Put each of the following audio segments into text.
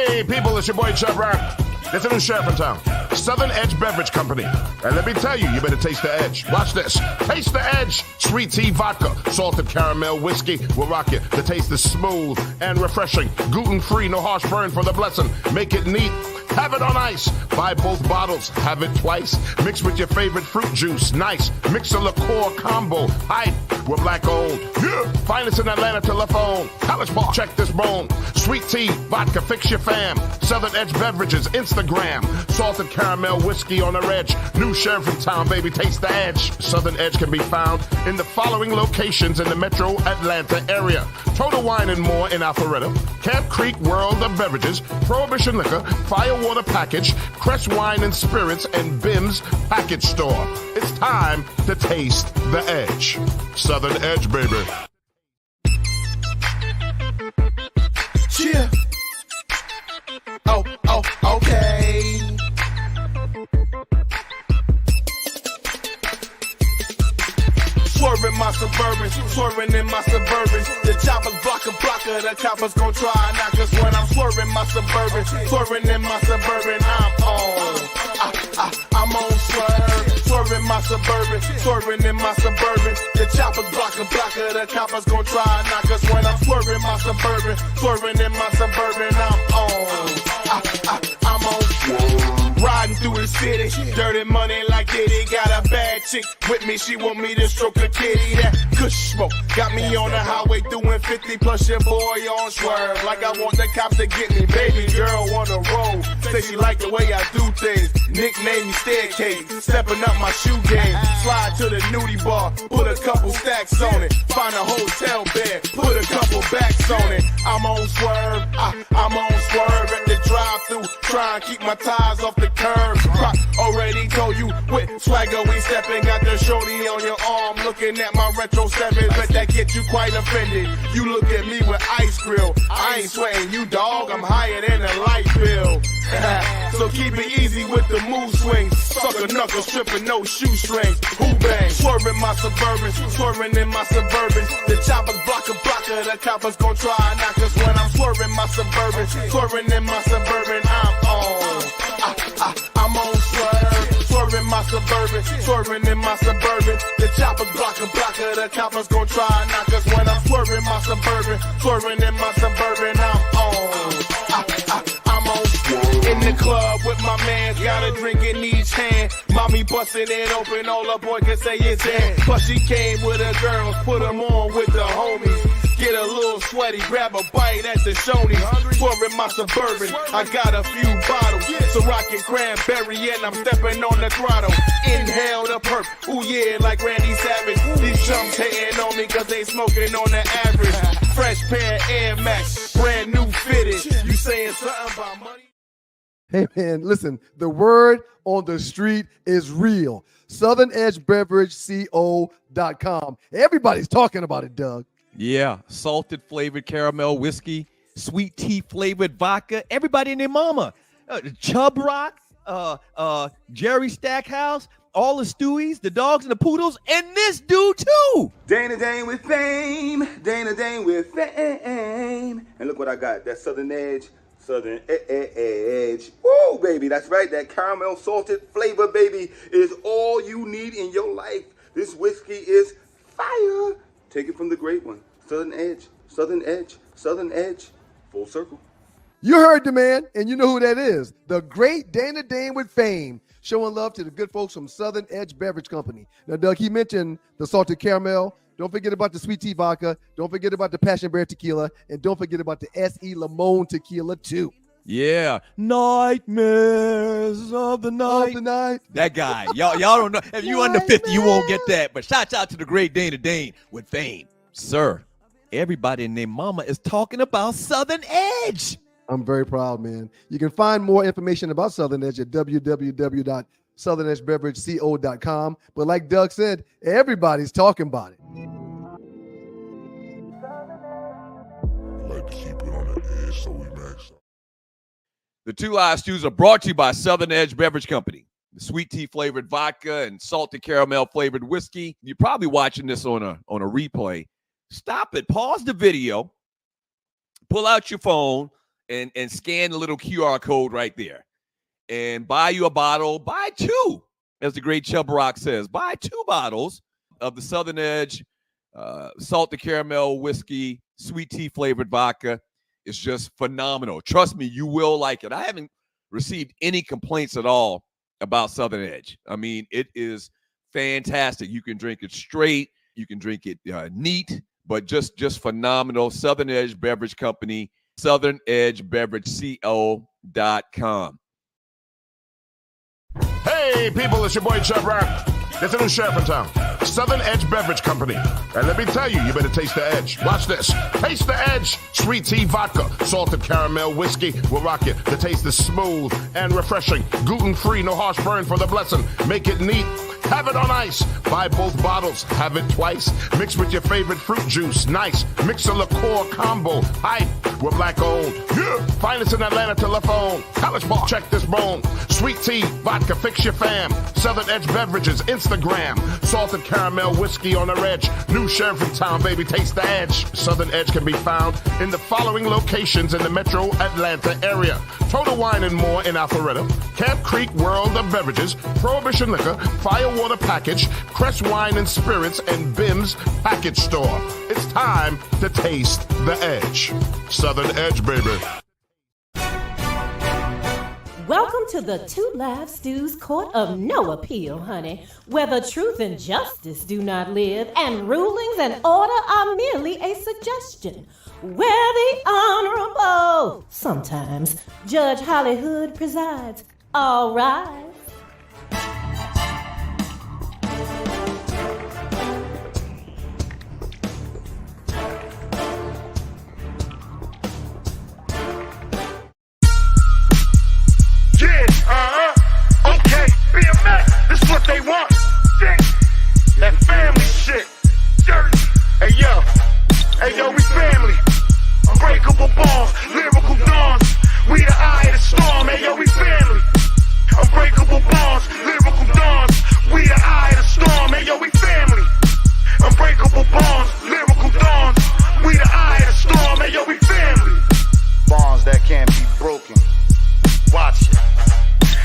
Hey, people, it's your boy Chubb Rock. There's a new sheriff in town, Southern Edge Beverage Company. And let me tell you, you better taste the edge. Watch this. Taste the edge. Sweet tea vodka, salted caramel whiskey will rock you. The taste is smooth and refreshing. Gluten-free, no harsh burn for the blessing. Make it neat. Have it on ice. Buy both bottles. Have it twice. Mix with your favorite fruit juice. Nice. Mix a liqueur combo. Hype. We're black owned. Yeah. Find us in Atlanta telephone. College Park. Check this bone. Sweet tea, vodka, fix your fam. Southern Edge Beverages, Instagram. Salted caramel whiskey on the edge. New sheriff in town, baby. Taste the edge. Southern Edge can be found in the following locations in the metro Atlanta area. Total Wine and More in Alpharetta. Camp Creek World of Beverages. Prohibition Liquor. Firewater Package. Crest Wine and Spirits and Bim's Package Store. It's time to taste the edge. Southern Edge, baby. Yeah. Oh, okay. Swerving my Suburban, swerving in my Suburban. The choppers blocker, the coppers gon' try and knock us when I'm swerving my Suburban, swerving in my Suburban. I'm on swerve, swerving my Suburban, swerving in my Suburban. The choppers blocker, the coppers gon' try and knock us when I'm swerving my Suburban, swerving in my Suburban. I'm on swerve. Riding through the city, dirty money like Diddy. Got a bad chick with me, she want me to stroke a kitty. That kush smoke got me on the highway doing 50 plus your boy on swerve. Like I want the cops to get me, baby girl on the road. Say she like the way I do things, nickname me Staircase. Stepping up my shoe game, slide to the nudie bar, put a couple stacks on it. Find a hotel bed, put a couple backs on it. I'm on swerve, I'm on swerve at the drive-thru, try and keep my tires off the curb. Rock already told you with swagger we stepping. Got the shorty on your arm looking at my retro 7s. Bet that get you quite offended. You look at me with ice grill. I ain't sweating you, dog. I'm higher than a light bill. So keep it easy with the move swings. Sucker knuckles stripping no shoestrings. Who bang? Swerving my Suburban, swerving in my Suburban. The choppers blocker, the coppers gon' try and knock us when I'm swerving my Suburban, swerving in my Suburban. I'm on swerve, swerving my Suburban, swerving in my Suburban. The choppers blocker, the coppers gon' try and knock us when I'm swerving my Suburban, swerving in my Suburban. I'm on swerve. In the club with my mans, got a drink in each hand. Mommy bustin' it open, all a boy can say is in. Plus she came with her girls, put them on with the homies. Get a little sweaty, grab a bite at the Shoney's. Swerving my Suburban, I got a few bottles. So rockin' cranberry and I'm stepping on the throttle. Inhale the perp, ooh yeah, like Randy Savage. These chumps hating on me cause they smoking on the average. Fresh pair of Air Max, brand new fitted. You saying something about money? Hey man, listen, the word on the street is real. SouthernEdgeBeverageCO.com. Everybody's talking about it, Doug. Yeah, salted flavored caramel whiskey, sweet tea flavored vodka. Everybody and their mama. Chubb Rock, Jerry Stackhouse, all the Stewies, the dogs and the poodles, and this dude too. Dana Dane with fame, Dana Dane with fame. And look what I got, that Southern Edge. Southern Edge. Woo, baby, that's right. That caramel salted flavor, baby, is all you need in your life. This whiskey is fire. Take it from the great one. Southern Edge, Southern Edge, Southern Edge. Full circle. You heard the man, and you know who that is. The great Dana Dane with fame, showing love to the good folks from Southern Edge Beverage Company. Now, Doug, he mentioned the salted caramel. Don't forget about the sweet tea vodka. Don't forget about the passion berry tequila. And don't forget about the S.E. Limon tequila, too. Yeah. Nightmares of the night. That guy. Y'all don't know. If you under 50, you won't get that. But shouts out to the great Dana Dane with fame. Sir, everybody and their mama is talking about Southern Edge. I'm very proud, man. You can find more information about Southern Edge at www.southernedgebeverageco.com. But like Doug said, everybody's talking about it. Like to keep it on the edge, so we max. The Two Live Stews are brought to you by Southern Edge Beverage Company. The sweet tea flavored vodka and salted caramel flavored whiskey. You're probably watching this on a replay. Stop it. Pause the video. Pull out your phone and scan the little QR code right there and buy you a bottle. Buy two, as the great Chub Rock says. Buy 2 bottles of the Southern Edge salted caramel whiskey, sweet tea flavored vodka. It's just phenomenal. Trust me, you will like it. I haven't received any complaints at all about Southern Edge. I mean, it is fantastic. You can drink it straight. You can drink it neat, but just phenomenal. Southern Edge Beverage Company, SouthernEdgeBeverageCO.com. Hey, people, it's your boy Chub Rock. There's a new sheriff in town, Southern Edge Beverage Company. And let me tell you, you better taste the edge. Watch this. Taste the edge. Sweet tea vodka, salted caramel whiskey will rock you. The taste is smooth and refreshing. Gluten-free, no harsh burn for the blessing. Make it neat. Have it on ice. Buy both bottles. Have it twice. Mix with your favorite fruit juice. Nice. Mix a liqueur combo. Hype. We're black owned. Yeah. Finest in Atlanta telephone. College Bar. Check this bone. Sweet tea, vodka, fix your fam. Southern Edge Beverages, Instagram. Salted caramel whiskey on the edge. New sheriff in town, baby. Taste the edge. Southern Edge can be found in the following locations in the metro Atlanta area. Total Wine and More in Alpharetta. Camp Creek World of Beverages. Prohibition Liquor. Firewater Package. Crest Wine and Spirits and Bim's Package Store. It's time to taste the edge. Southern Edge, baby. Welcome to the Two Live Stews Court of No Appeal, honey, where the truth and justice do not live, and rulings and order are merely a suggestion. Where the Honorable, sometimes, Judge Hollywood presides. All rise. Okay, BMX, this is what they want. Sick, that family shit. Dirt. Hey yo, we family. Unbreakable bonds, lyrical dawns. We the eye of the storm. Hey yo, we family. Unbreakable bonds, lyrical dawns. We the eye of the storm. Hey yo, we family. Unbreakable bonds, lyrical dawns. We the eye of the storm. Hey yo, we family. Bonds that can't be broken. Watch it.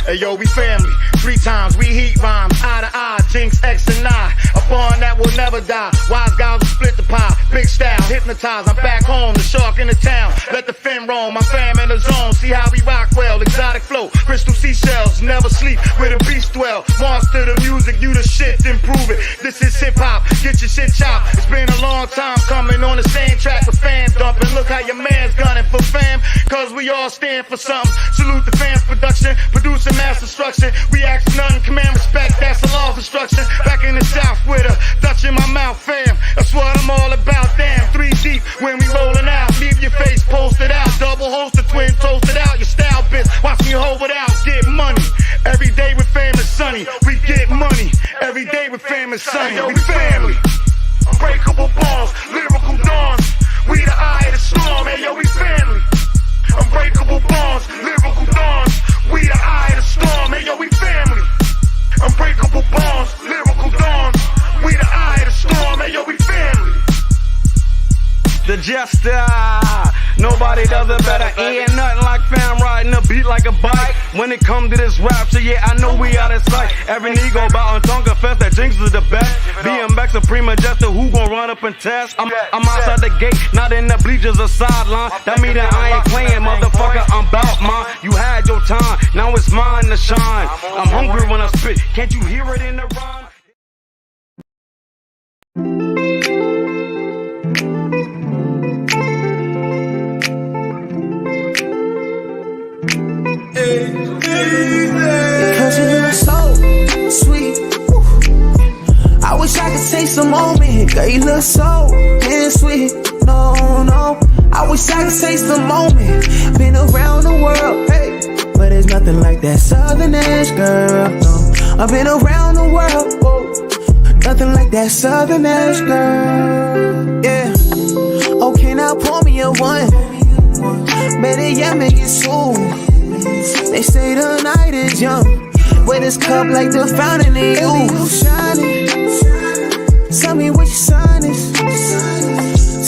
Hey yo, we family. 3 times we heat rhymes, eye to eye, Jinx, X and I. A bond that will never die. Wise guys will split the pie. Big style, hypnotize. I'm back home, the shark in the town. Let the fin roam, I'm fam in the zone. See how we rock well, exotic flow. Crystal seashells, never sleep where the beast dwell. Monster the music, you the shit, then prove it. This is hip hop, get your shit chopped. It's been a long time coming on the same track with fan dumping. Look how your man's gunning for fam, cause we all stand for something. Salute the fans production, producing mass destruction. We ask for nothing, command respect, that's the law of instruction. Back in the south with a Dutch in my mouth, fam. That's what I'm all about, damn. 3 deep when we rolling out. Leave your face posted out. Double holster, twin toasted out. Your style bitch, watch me hold it out. Get money. Every day with fam is sunny. We get money. Every day with fam is sunny. We family. Unbreakable bonds, lyrical dawns. We the eye of the storm. Hey yo, we family. Unbreakable bonds, lyrical dawns. We the eye of the storm. Hey yo, we family. Unbreakable bonds, lyrical dawns. We the eye of the storm. Hey yo, we family. The jester, nobody does it better. Ain't nothing like fam riding a beat like a bike. When it come to this rap shit, yeah, I know we out of sight. Every nigga about on tongue confess that Jinx is the best. BMX Supreme Majestic, who gon' run up and test? I'm outside the gate, not in the bleachers or sideline. That mean that I ain't playing, motherfucker, I'm bout mine. You had your time, now it's mine to shine. I'm hungry when I spit, can't you hear it in the rhyme? Cause you look so sweet. I wish I could take some moment. Girl, you look so damn sweet. No, I wish I could taste the moment. Been around the world, hey, but there's nothing like that Southern Edge, girl. No, I've been around the world, whoa. Nothing like that Southern Edge, girl. Yeah. Okay, now pour me a one. Better yet, make it soon. They say the night is young, but this cup like the fountain in you shining. Tell me what your sign is.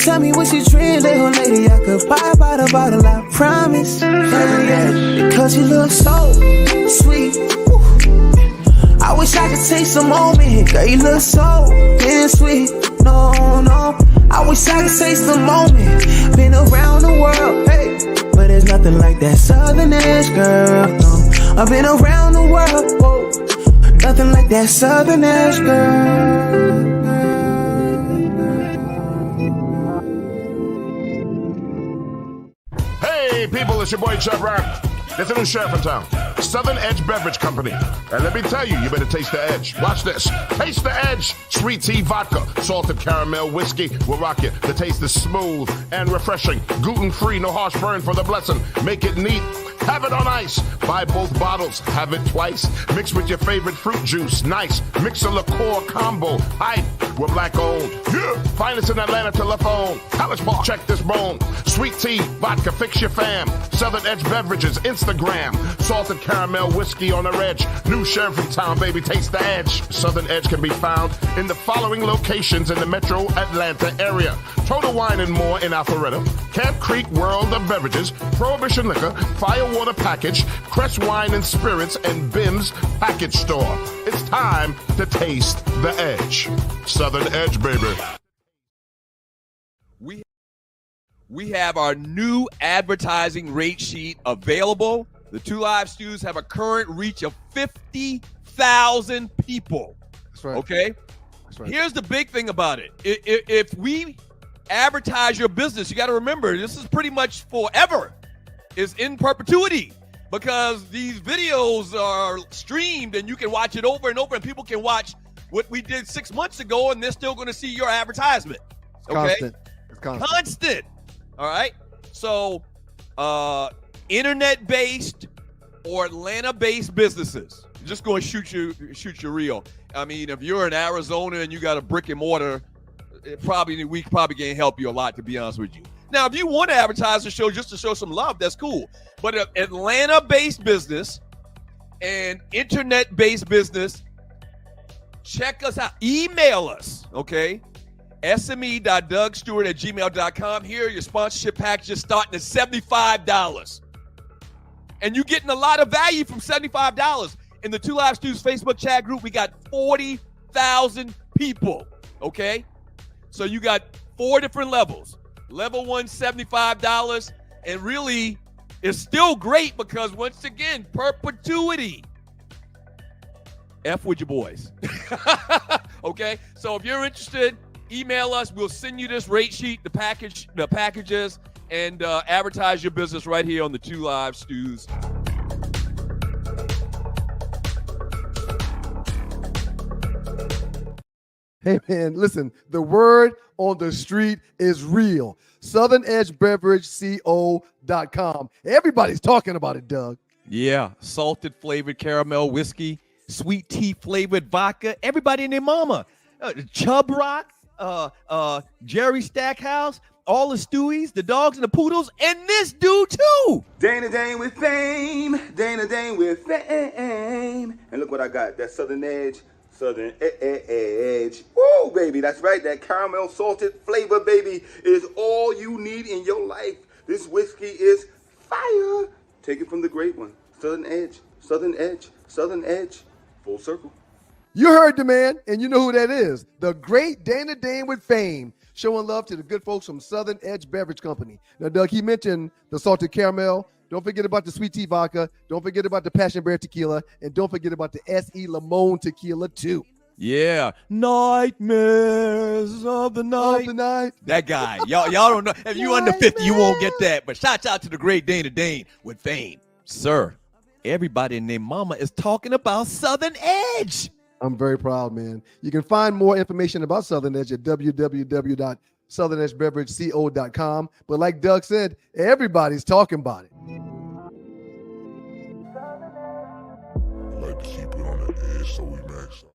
tell me what you drink, little lady. I could buy by the bottle, I promise. Because you look so sweet. Woo. I wish I could take some moment. Girl, you look so damn sweet. No, no. I wish I could taste the moment. Been around the world, hey, but there's nothing like that Southern edge, girl. No, I've been around the world, whoa. Nothing like that Southern edge, girl. Hey, people, it's your boy Chub Rock. There's a new sheriff in town, Southern Edge Beverage Company. And let me tell you, you better taste the edge. Watch this. Taste the edge. Sweet tea vodka, salted caramel whiskey will rock you. The taste is smooth and refreshing. Gluten-free, no harsh burn for the blessing. Make it neat. Have it on ice. Buy both bottles. Have it twice. Mix with your favorite fruit juice. Nice. Mix a liqueur combo. Hype. We're black owned. Yeah. Finest in Atlanta telephone. College Park. Check this bone. Sweet tea, vodka, fix your fam. Southern Edge Beverages, Instagram. Salted caramel whiskey on the edge. New sheriff in town, baby. Taste the edge. Southern Edge can be found in the following locations in the metro Atlanta area. Total Wine and More in Alpharetta. Camp Creek World of Beverages. Prohibition Liquor. Firewater Package. Crest Wine and Spirits and Bim's Package Store. It's time to taste the edge. Southern Edge, baby. We have our new advertising rate sheet available. The Two Live Stews have a current reach of 50,000 people. That's right. Okay? That's right. Here's the big thing about it. If we advertise your business, you got to remember, this is pretty much forever. It's in perpetuity because these videos are streamed and you can watch it over and over and people can watch what we did 6 months ago and they're still going to see your advertisement. Okay? It's Constant. All right. So, internet-based or Atlanta-based businesses, just going to shoot you real. I mean, if you're in Arizona and you got a brick and mortar, we probably can't help you a lot, to be honest with you. Now, if you want to advertise the show just to show some love, that's cool. But an Atlanta-based business and internet-based business, check us out. Email us, okay? sme.dougstewart@gmail.com. Here, your sponsorship packages starting at $75. And you're getting a lot of value from $75. In the Two Live Stews Facebook chat group, we got 40,000 people, okay? So you got 4 different levels. Level 1, $75. And really, it's still great because, once again, perpetuity. F with your boys. Okay? So if you're interested, email us. We'll send you this rate sheet, the packages, and advertise your business right here on the Two Live Stews. Hey, man, listen, the word on the street is real. SouthernEdgeBeverageCO.com. Everybody's talking about it, Doug. Yeah, salted flavored caramel whiskey, sweet tea flavored vodka. Everybody and their mama. Chub Rock, Jerry Stackhouse, all the Stewies, the dogs and the poodles, and this dude too. Dana Dane with fame. Dana Dane with fame. And look what I got. That Southern Edge. Southern Edge. Woo, baby. That's right. That caramel salted flavor, baby, is all you need in your life. This whiskey is fire. Take it from the great one. Southern Edge. Southern Edge. Southern Edge. Full circle. You heard the man, and you know who that is. The great Dana Dane with fame, showing love to the good folks from Southern Edge Beverage Company. Now, Doug, he mentioned the salted caramel. Don't forget about the sweet tea vodka. Don't forget about the passion berry tequila. And don't forget about the S.E. Limon tequila, too. Yeah. Nightmares of the night. That guy. Y'all don't know. If you under 50, you won't get that. But shouts out to the great Dana Dane with fame. Sir, everybody and their mama is talking about Southern Edge. I'm very proud, man. You can find more information about Southern Edge at www.southernedgebeverageco.com. But like Doug said, everybody's talking about it. I like to keep it on the edge so we max out.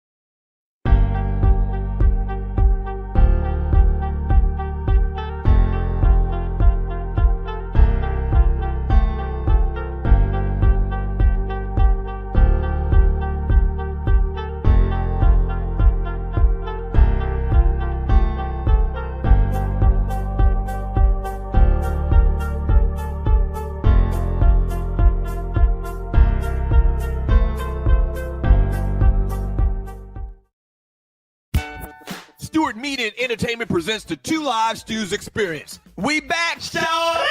Stewart Media and Entertainment presents the Two Live Stews Experience. We back, show.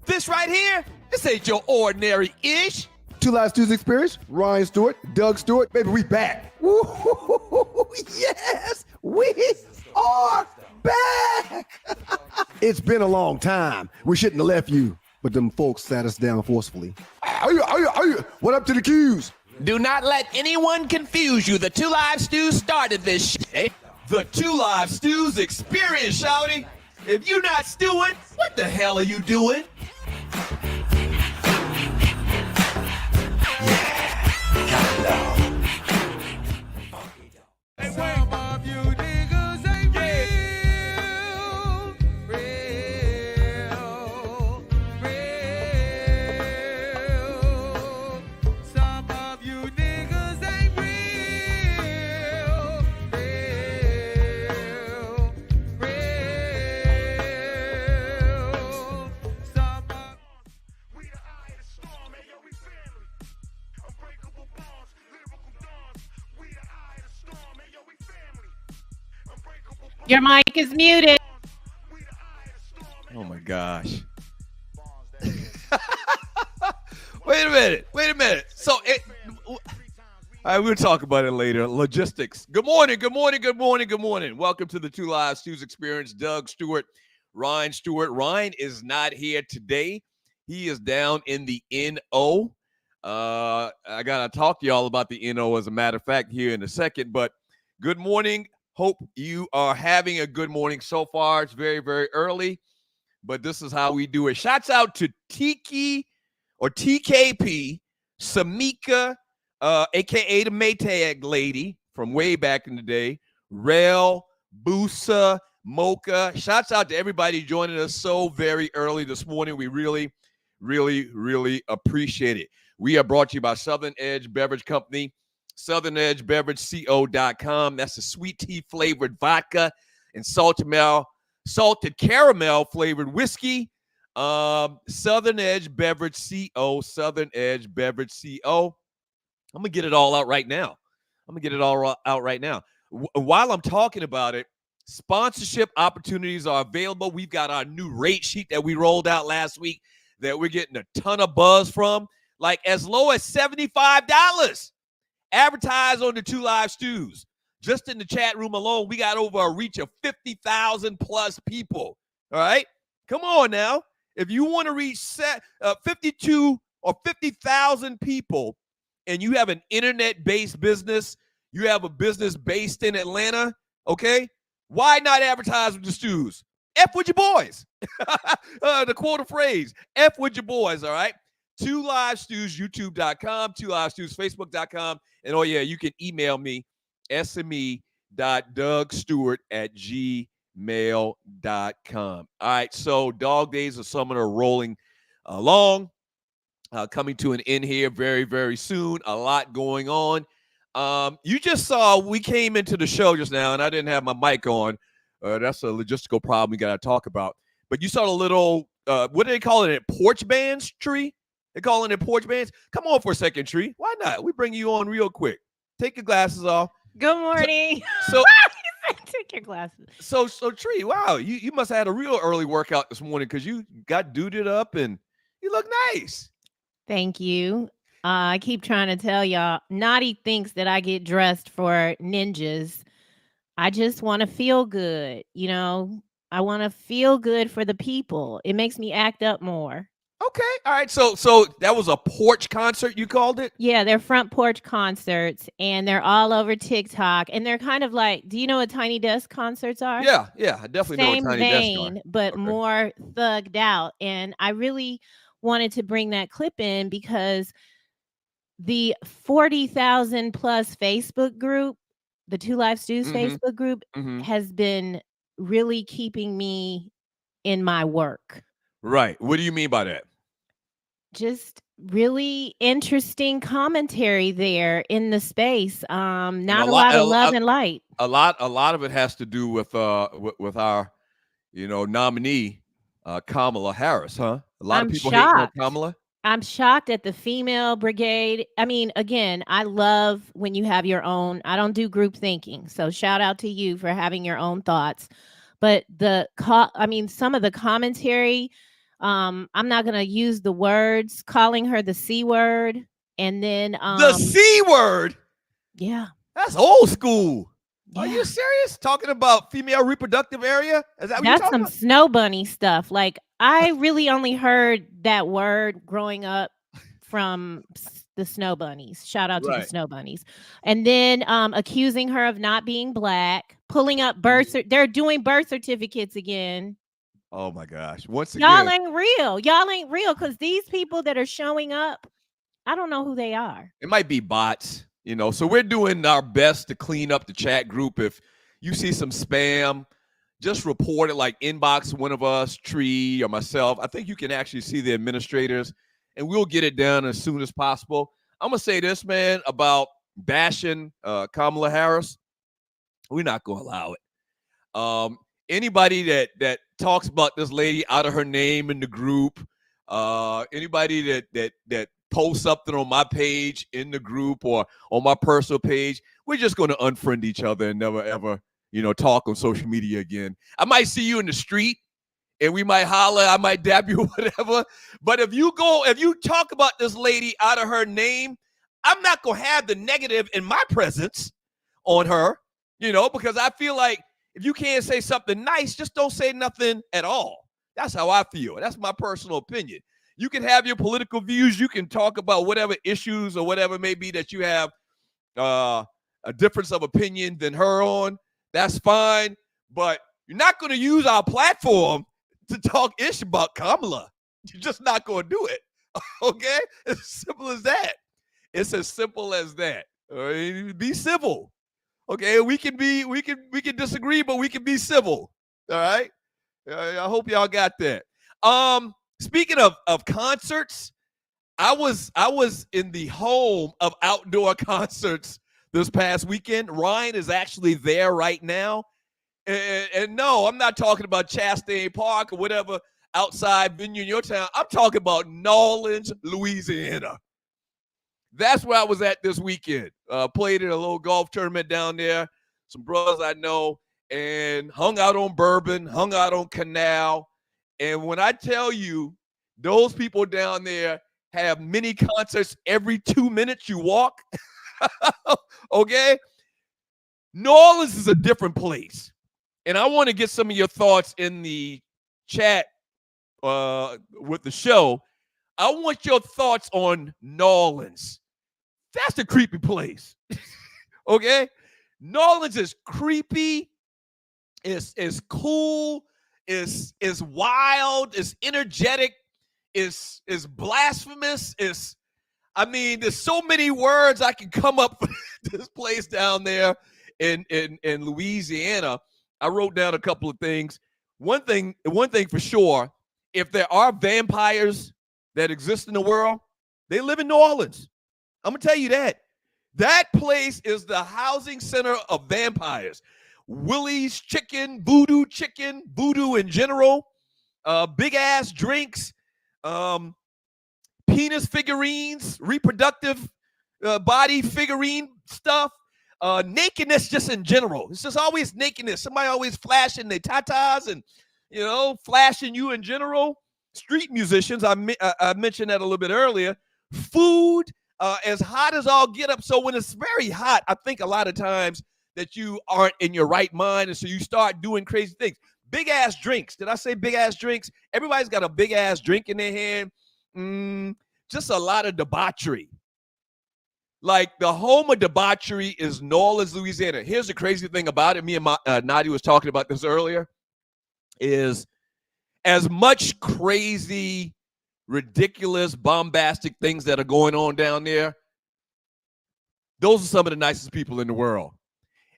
This right here, this ain't your ordinary ish. Two Live Stews Experience, Ryan Stewart, Doug Stewart. Baby, we back. Woo-hoo-hoo-hoo. Yes, we are back. It's been a long time. We shouldn't have left you, but them folks sat us down forcefully. What up to the Qs? Do not let anyone confuse you. The Two Live Stews started this shit. The Two Live Stews Experience, shouty. If you're not stewing, what the hell are you doing? Some of you niggas ain't real. Some of you niggas ain't real. Some of we the eye of the storm, hey yo, we family. Unbreakable bonds, lyrical dawns. We the eye of the storm, hey yo, we family. Unbreakable bonds. Your mic is muted. Oh my gosh. Wait a minute. So all right, we'll talk about it later. Logistics. Good morning. Welcome to the Two Live Stews Experience. Doug Stewart, Ryan Stewart. Ryan is not here today. He is down in the NO. I got to talk to y'all about the NO as a matter of fact here in a second, but good morning. Hope you are having a good morning so far. It's very, very early, but this is how we do it. Shouts out to Tiki or TKP, Samika, a.k.a. the Maytag lady from way back in the day, Rel, Busa, Mocha. Shouts out to everybody joining us so very early this morning. We really, really, really appreciate it. We are brought to you by Southern Edge Beverage Company, SouthernEdgeBeverageCo.com. That's the sweet tea flavored vodka and salted caramel flavored whiskey. Southern Edge Beverage Co. Southern Edge Beverage Co. I'm gonna get it all out right now. While I'm talking about it, sponsorship opportunities are available. We've got our new rate sheet that we rolled out last week that we're getting a ton of buzz from, like as low as $75. Advertise on the Two Live Stews. Just in the chat room alone, we got over a reach of 50,000 plus people. All right? Come on now. If you want to reach 52 or 50,000 people and you have an internet-based business, you have a business based in Atlanta, okay? Why not advertise with the Stews? F with your boys. The quote of phrase, F with your boys, all right? Two Live Stews, YouTube.com, Two Live Stews, Facebook.com. And oh, yeah, you can email me, sme.dougstewart@gmail.com. All right, so dog days of summer are rolling along, coming to an end here very, very soon. A lot going on. You just saw we came into the show just now, and I didn't have my mic on. That's a logistical problem we got to talk about. But you saw the little, what do they call it, porch bands, Tree? They're calling it porch bands. Come on for a second, Tree. Why not? We bring you on real quick. Take your glasses off. Good morning. So take your glasses. So Tree, wow, you must have had a real early workout this morning because you got duded up and you look nice. Thank you. I keep trying to tell y'all, Naughty thinks that I get dressed for ninjas. I just want to feel good. You know, I want to feel good for the people. It makes me act up more. Okay. All right. So that was a porch concert, you called it? Yeah, they're front porch concerts, and they're all over TikTok. And they're kind of like, do you know what Tiny Desk concerts are? Yeah. I definitely know what Tiny Desk are. But okay, more thugged out. And I really wanted to bring that clip in because the 40,000 plus Facebook group, the Two Live Stews Facebook group, has been really keeping me in my work. Right. What do you mean by that? Just really interesting commentary there in the space. Not a lot of love and light. A lot of it has to do with our, nominee, Kamala Harris, huh? A lot of people hate Kamala. I'm shocked at the female brigade. I mean, again, I love when you have your own. I don't do group thinking. So shout out to you for having your own thoughts. But some of the commentary, I'm not going to use the words, calling her the C word. And then The C word? Yeah. That's old school. Yeah. Are you serious? Talking about female reproductive area? Is that what you're That's talking some about? snow bunny stuff. Like, I really only heard that word growing up from the snow bunnies. Shout out to the Right. snow bunnies. And then accusing her of not being black, pulling up they're doing birth certificates again. Oh my gosh. Once Y'all again, ain't real. Y'all ain't real, because these people that are showing up, I don't know who they are. it might be bots, you know. So we're doing our best to clean up the chat group. If you see some spam, just report it, like inbox one of us, Tree or myself. I think you can actually see the administrators, and we'll get it done as soon as possible. I'm going to say this, man, about bashing Kamala Harris. We're not going to allow it. Anybody that talks about this lady out of her name in the group, anybody that posts something on my page in the group or on my personal page, we're just going to unfriend each other and never ever, talk on social media again. I might see you in the street and we might holler, I might dab you or whatever. But if you talk about this lady out of her name, I'm not going to have the negative in my presence on her, because I feel like if you can't say something nice, just don't say nothing at all. That's how I feel. That's my personal opinion. You can have your political views. You can talk about whatever issues or whatever it may be that you have a difference of opinion than her on. That's fine. But you're not going to use our platform to talk ish about Kamala. You're just not going to do it. Okay? It's as simple as that. It's as simple as that. All right? Be civil. Okay, we can disagree, but we can be civil. All right. I hope y'all got that. Speaking of concerts, I was in the home of outdoor concerts this past weekend. Ryan is actually there right now, and no, I'm not talking about Chastain Park or whatever outside venue in your town. I'm talking about New Orleans, Louisiana. That's where I was at this weekend. Played in a little golf tournament down there. Some brothers I know, and hung out on Bourbon, hung out on Canal. And when I tell you, those people down there have mini concerts every 2 minutes you walk. Okay? New Orleans is a different place. And I want to get some of your thoughts in the chat with the show. I want your thoughts on New Orleans. That's a creepy place. Okay? New Orleans is creepy. It's cool. It's wild. It's energetic. It's blasphemous. There's so many words I can come up with this place down there in Louisiana. I wrote down a couple of things. One thing for sure, if there are vampires that exist in the world, they live in New Orleans. I'm going to tell you that. That place is the housing center of vampires. Willie's Chicken, Voodoo in general, big-ass drinks, penis figurines, reproductive body figurine stuff, nakedness just in general. It's just always nakedness. Somebody always flashing their tatas and, flashing you in general. Street musicians, I mentioned that a little bit earlier. Food, as hot as all get up. So when it's very hot, I think a lot of times that you aren't in your right mind, and so you start doing crazy things. Big-ass drinks. Did I say big-ass drinks? Everybody's got a big-ass drink in their hand. Just a lot of debauchery. Like, the home of debauchery is New Orleans, Louisiana. Here's the crazy thing about it. Me and Nadi was talking about this earlier, is as much crazy, ridiculous, bombastic things that are going on down there, those are some of the nicest people in the world.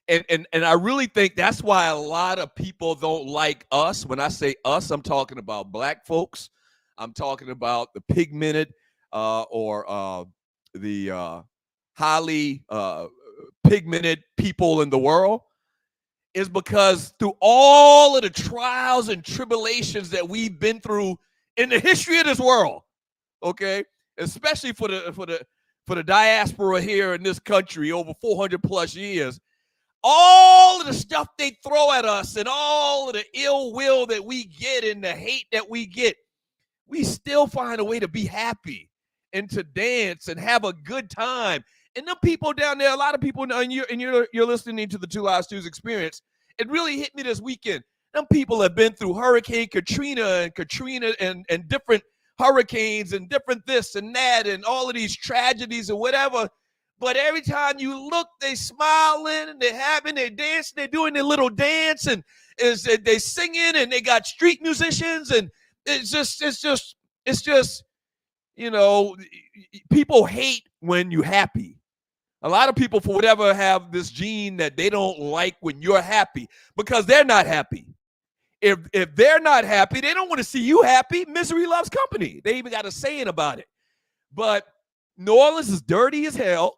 And I really think that's why a lot of people don't like us. When I say us, I'm talking about black folks. I'm talking about the pigmented or the highly pigmented people in the world, is because through all of the trials and tribulations that we've been through in the history of this world, okay, especially for the diaspora here in this country over 400 plus years. All of the stuff they throw at us and all of the ill will that we get and the hate that we get, we still find a way to be happy and to dance and have a good time. And them people down there, a lot of people, and you're listening to the Two Live Stews Experience. It really hit me this weekend. Them people have been through Hurricane Katrina and different hurricanes and different this and that and all of these tragedies and whatever. But every time you look, they smiling and they're having, they're dancing, they're doing their little dance and they singing and they got street musicians and it's just, you know, people hate when you're happy. A lot of people, for whatever, have this gene that they don't like when you're happy because they're not happy. If they're not happy, they don't want to see you happy. Misery loves company. They even got a saying about it. But New Orleans is dirty as hell.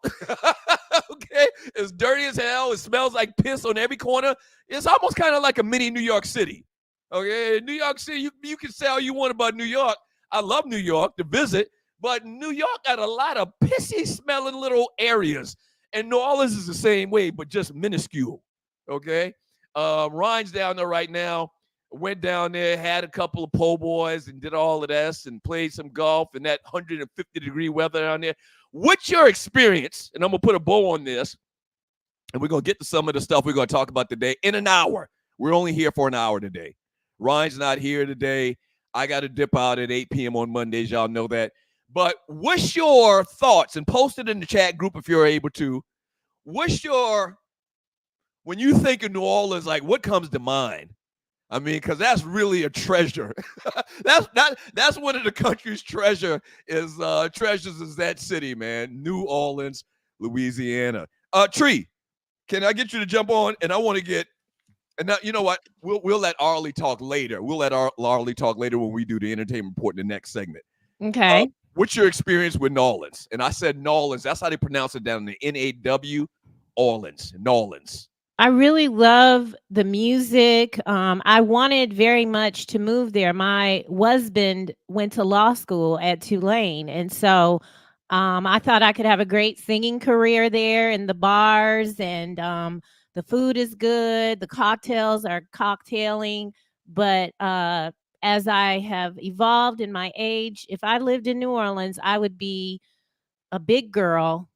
Okay? It's dirty as hell. It smells like piss on every corner. It's almost kind of like a mini New York City. Okay? New York City, you can say all you want about New York. I love New York to visit, but New York got a lot of pissy smelling little areas. And New Orleans is the same way, but just minuscule. Okay? Ryan's down there right now. Went down there, had a couple of po' boys and did all of this and played some golf in that 150-degree weather down there. What's your experience? And I'm going to put a bow on this, and we're going to get to some of the stuff we're going to talk about today in an hour. We're only here for an hour today. Ryan's not here today. I got to dip out at 8 p.m. on Mondays. Y'all know that. But what's your thoughts? And post it in the chat group if you're able to. When you think of New Orleans, like what comes to mind? I mean, because that's really a treasure. That's one of the country's treasures is that city, man. New Orleans, Louisiana. Tree, can I get you to jump on? And I want to get, and now, you know what? We'll let Arlie talk later. We'll let Arlie talk later when we do the entertainment report in the next segment. Okay. What's your experience with New Orleans? And I said New Orleans. That's how they pronounce it down in the N-A-W, Orleans, New Orleans. I really love the music. I wanted very much to move there. My husband went to law school at Tulane. And so I thought I could have a great singing career there in the bars. And the food is good. The cocktails are cocktailing. But as I have evolved in my age, if I lived in New Orleans, I would be a big girl.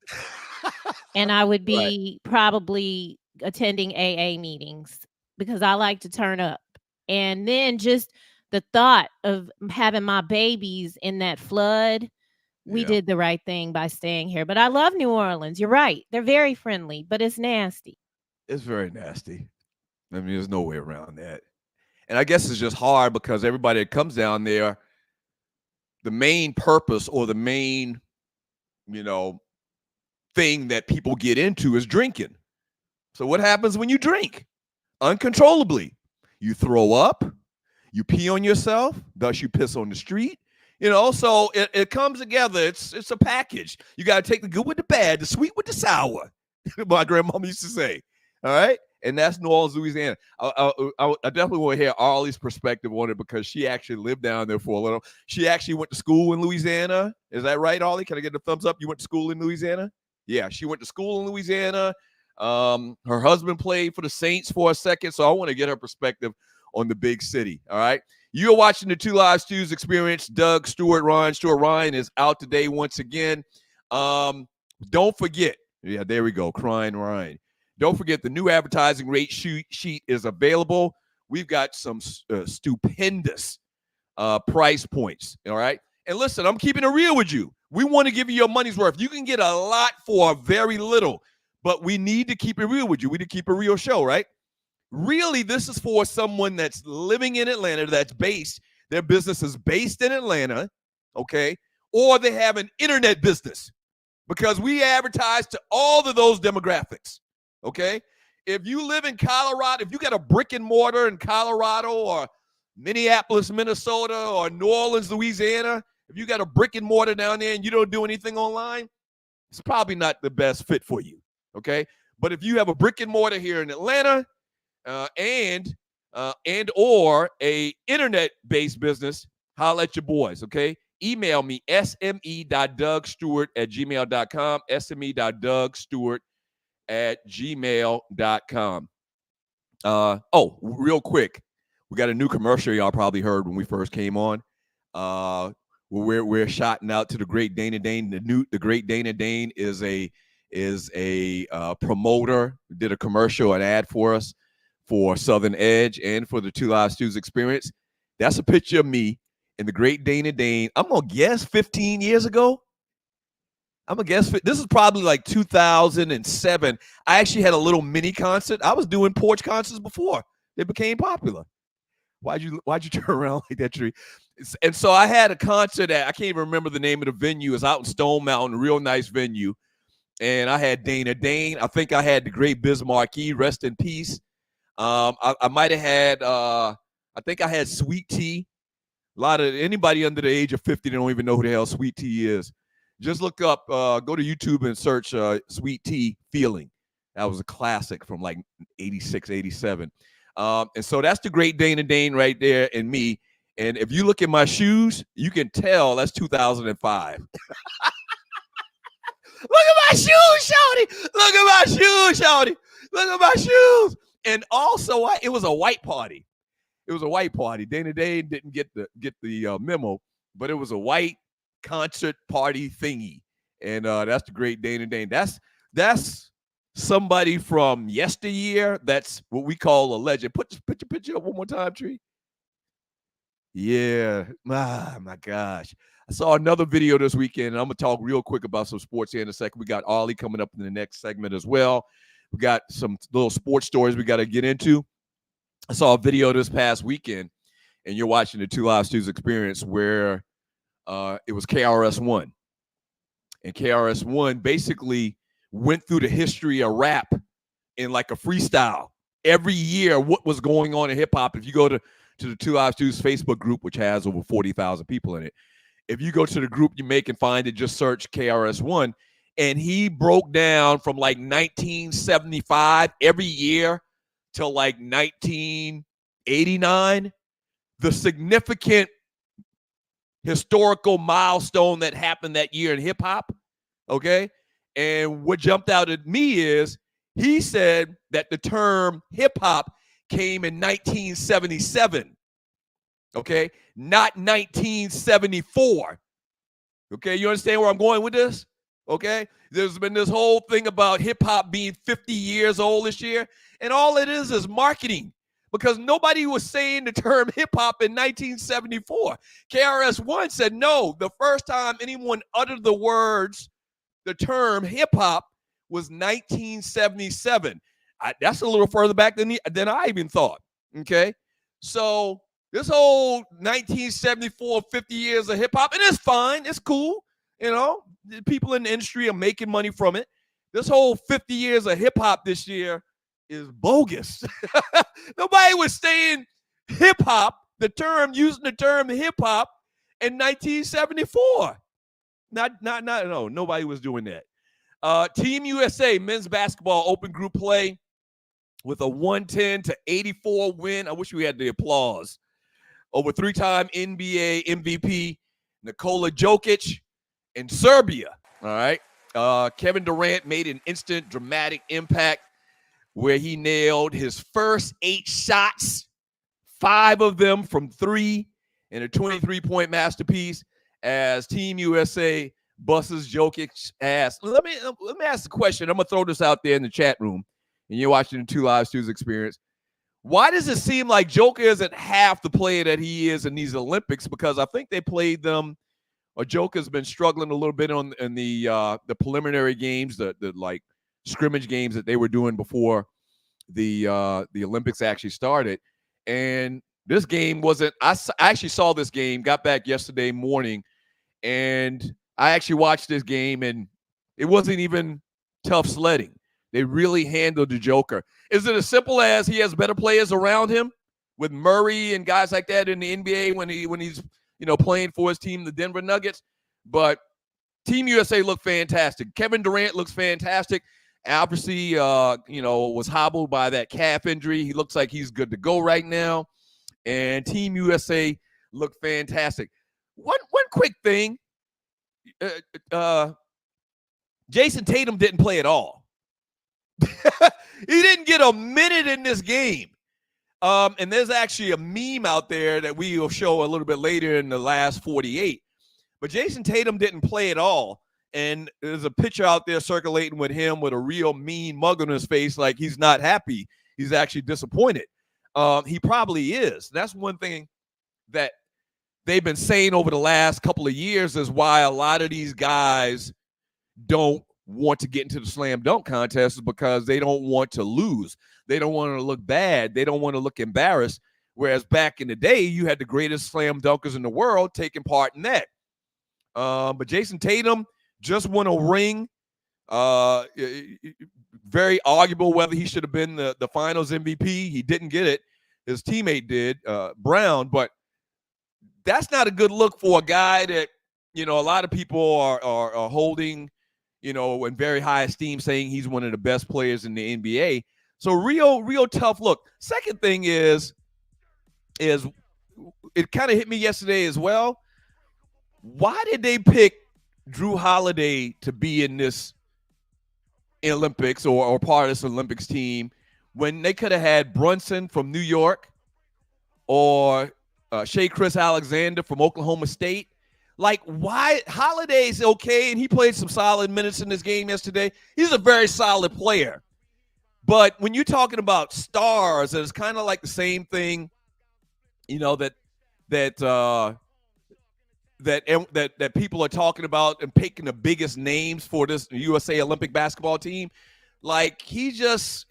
And I would be probably attending AA meetings because I like to turn up. And then just the thought of having my babies in that flood, we did the right thing by staying here. But I love New Orleans. You're right. They're very friendly, but it's nasty. It's very nasty. I mean, there's no way around that. And I guess it's just hard because everybody that comes down there, the main purpose or the main, thing that people get into is drinking. So what happens when you drink? Uncontrollably. You throw up, you pee on yourself, thus you piss on the street. So it comes together. It's a package. You got to take the good with the bad, the sweet with the sour. My grandmama used to say. All right? And that's New Orleans, Louisiana. I definitely want to hear Arlie's perspective on it because she actually lived down there for a little. She actually went to school in Louisiana. Is that right, Arlie? Can I get a thumbs up? You went to school in Louisiana? Yeah, she went to school in Louisiana. Her husband played for the Saints for a second, so I want to get her perspective on the big city. All right, you're watching the Two Live Stews Experience. Doug, Stuart Ryan is out today once again. Don't forget, there we go, crying Ryan. Don't forget the new advertising rate sheet is available. We've got some stupendous price points. All right, and listen, I'm keeping it real with you. We want to give you your money's worth. You can get a lot for very little. But we need to keep it real with you. We need to keep a real show, right? Really, this is for someone that's living in Atlanta, their business is based in Atlanta, okay? Or they have an internet business because we advertise to all of those demographics, okay? If you live in Colorado, if you got a brick and mortar in Colorado or Minneapolis, Minnesota, or New Orleans, Louisiana, if you got a brick and mortar down there and you don't do anything online, it's probably not the best fit for you. Okay, but if you have a brick and mortar here in Atlanta, and or a internet-based business, holla at your boys. Okay, email me, sme.dougstewart@gmail.com, sme.dougstewart@gmail.com. Real quick, we got a new commercial y'all probably heard when we first came on. We're shouting out to the great Dana Dane. The great Dana Dane is a promoter. Did a commercial, an ad for us for Southern Edge and for the Two Live Stews Experience. That's a picture of me and the great Dana Dane. I'm gonna guess 15 years ago. This is probably like 2007. I actually had a little mini concert. I was doing porch concerts before they became popular. Why'd you turn around like that, Tree? And so I had a concert at, I can't even remember the name of the venue. It's out in Stone Mountain, a real nice venue. And I had Dana Dane. I think I had the great Biz Markie, rest in peace. I might have had, I think I had Sweet Tea. A lot of anybody under the age of 50 don't even know who the hell Sweet Tea is. Just look up, go to YouTube and search Sweet Tea Feeling. That was a classic from like 86, 87. And so that's the great Dana Dane right there and me. And if you look at my shoes, you can tell that's 2005. Look at my shoes, shawty. Look at my shoes, shawty. Look at my shoes. And also, it was a white party. It was a white party. Dana Dane didn't get the memo, but it was a white concert party thingy. And that's the great Dana Dane. That's somebody from yesteryear. That's what we call a legend. Put your picture up one more time, Tree. Yeah. My gosh. I saw another video this weekend, and I'm going to talk real quick about some sports here in a second. We got Ollie coming up in the next segment as well. We got some little sports stories we got to get into. I saw a video this past weekend, and you're watching the Two Live Stews Experience where it was KRS-One. And KRS-One basically went through the history of rap in like a freestyle. Every year, what was going on in hip-hop. If you go to the Two Live Stews Facebook group, which has over 40,000 people in it, if you go to the group you make and find it, just search KRS-One. And he broke down from like 1975 every year till like 1989, the significant historical milestone that happened that year in hip hop. Okay. And what jumped out at me is he said that the term hip hop came in 1977. Okay. Not 1974. Okay. You understand where I'm going with this? Okay. There's been this whole thing about hip hop being 50 years old this year. And all it is marketing, because nobody was saying the term hip hop in 1974. KRS-One said, no, the first time anyone uttered the term hip hop was 1977. That's a little further back than I even thought. Okay. So this whole 1974, 50 years of hip hop, and it's fine. It's cool. You know, people in the industry are making money from it. This whole 50 years of hip hop this year is bogus. Nobody was saying hip hop, using the term hip hop in 1974. No, nobody was doing that. Team USA men's basketball open group play with a 110-84 win. I wish we had the applause over three-time NBA MVP Nikola Jokic in Serbia. All right. Kevin Durant made an instant dramatic impact where he nailed his first 8 shots, 5 of them from 3, and a 23-point masterpiece as Team USA busts Jokic's ass. Let me ask the question. I'm going to throw this out there in the chat room, and you're watching the Two Live Stews Experience. Why does it seem like Joker isn't half the player that he is in these Olympics? Because I think they played them, or Joker's been struggling a little bit in the preliminary games, the like scrimmage games that they were doing before the Olympics actually started. And this game wasn't, I actually saw this game, got back yesterday morning, and I actually watched this game, and it wasn't even tough sledding. They really handled the Joker. Is it as simple as he has better players around him with Murray and guys like that in the NBA when he's playing for his team, the Denver Nuggets? But Team USA looked fantastic. Kevin Durant looks fantastic. Obviously, was hobbled by that calf injury. He looks like he's good to go right now. And Team USA looked fantastic. One quick thing. Jason Tatum didn't play at all. He didn't get a minute in this game. And there's actually a meme out there that we will show a little bit later in the last 48. But Jason Tatum didn't play at all. And there's a picture out there circulating with him with a real mean mug on his face, like he's not happy. He's actually disappointed. He probably is. That's one thing that they've been saying over the last couple of years is why a lot of these guys don't want to get into the slam dunk contest, is because they don't want to lose. They don't want to look bad. They don't want to look embarrassed. Whereas back in the day, you had the greatest slam dunkers in the world taking part in that. But Jason Tatum just won a ring. Very arguable whether he should have been the finals MVP. He didn't get it. His teammate did, Brown. But that's not a good look for a guy that, a lot of people are holding, in very high esteem, saying he's one of the best players in the NBA. So real tough look. Second thing is it kind of hit me yesterday as well. Why did they pick Drew Holiday to be in this Olympics or part of this Olympics team when they could have had Brunson from New York or Shea Chris Alexander from Oklahoma State? Like, why? Holiday's okay, and he played some solid minutes in this game yesterday. He's a very solid player. But when you're talking about stars, it's kind of like the same thing, that people are talking about and picking the biggest names for this USA Olympic basketball team. Like, he's just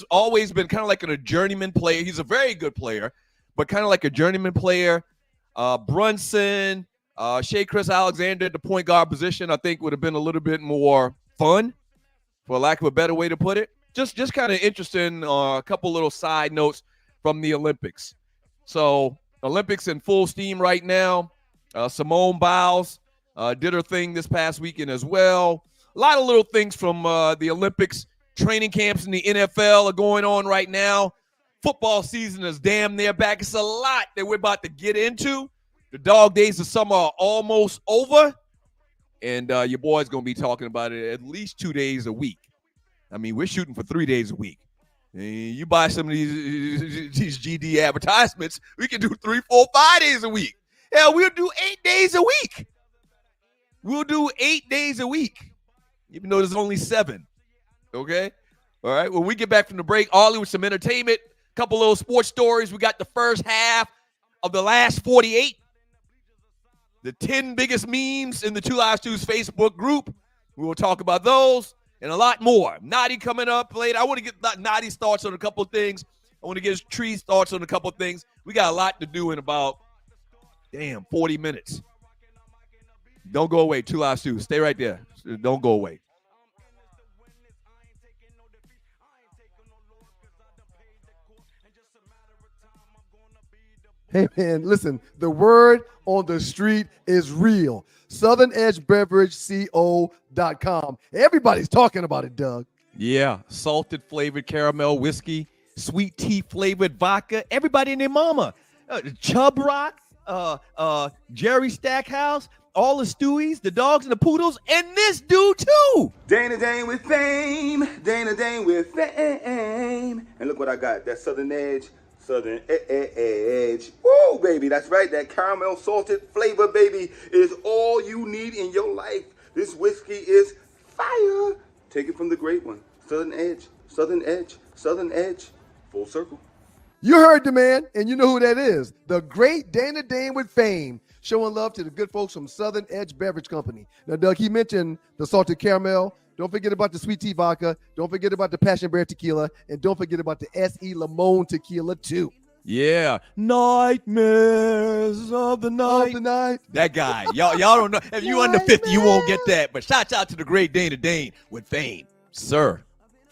always been kind of like a journeyman player. He's a very good player, but kind of like a journeyman player. Brunson, Shea Chris Alexander at the point guard position, I think would have been a little bit more fun, for lack of a better way to put it. Just kind of interesting. A couple little side notes from the Olympics. So Olympics in full steam right now. Simone Biles did her thing this past weekend as well. A lot of little things from the Olympics. Training camps in the NFL are going on right now. Football season is damn near back. It's a lot that we're about to get into. The dog days of summer are almost over. And your boy's going to be talking about it at least 2 days a week. I mean, we're shooting for 3 days a week. And you buy some of these GD advertisements, we can do 3, 4, 5 days a week. Hell, we'll do 8 days a week. We'll do 8 days a week, even though there's only 7. Okay? All right. When we get back from the break, Ollie with some entertainment, a couple little sports stories. We got the first half of the last 48. The 10 biggest memes in the Two Live Stews Facebook group. We will talk about those and a lot more. Nadi coming up later. I want to get Nadi's thoughts on a couple of things. I want to get his Tree's thoughts on a couple of things. We got a lot to do in about 40 minutes. Don't go away. Two Live Stews. Stay right there. Don't go away. Hey, man, listen, the word on the street is real. SouthernEdgeBeverageCO.com. Everybody's talking about it, Doug. Yeah, salted flavored caramel whiskey, sweet tea flavored vodka. Everybody and their mama. Chub Rock, Jerry Stackhouse, all the Stewies, the dogs and the poodles, and this dude too. Dana Dane with fame. Dana Dane with fame. And look what I got. That Southern Edge. Southern Edge. Woo, baby. That's right. That caramel salted flavor, baby, is all you need in your life. This whiskey is fire. Take it from the great one. Southern Edge. Southern Edge. Southern Edge. Full circle. You heard the man, and you know who that is. The great Dana Dane with fame, showing love to the good folks from Southern Edge Beverage Company. Now, Doug, he mentioned the salted caramel. Don't forget about the sweet tea vodka. Don't forget about the passion berry tequila. And don't forget about the S.E. Limon tequila, too. Yeah. Nightmares of the night. That guy. Y'all don't know. If you under 50, you won't get that. But shouts out to the great Dana Dane with fame. Sir,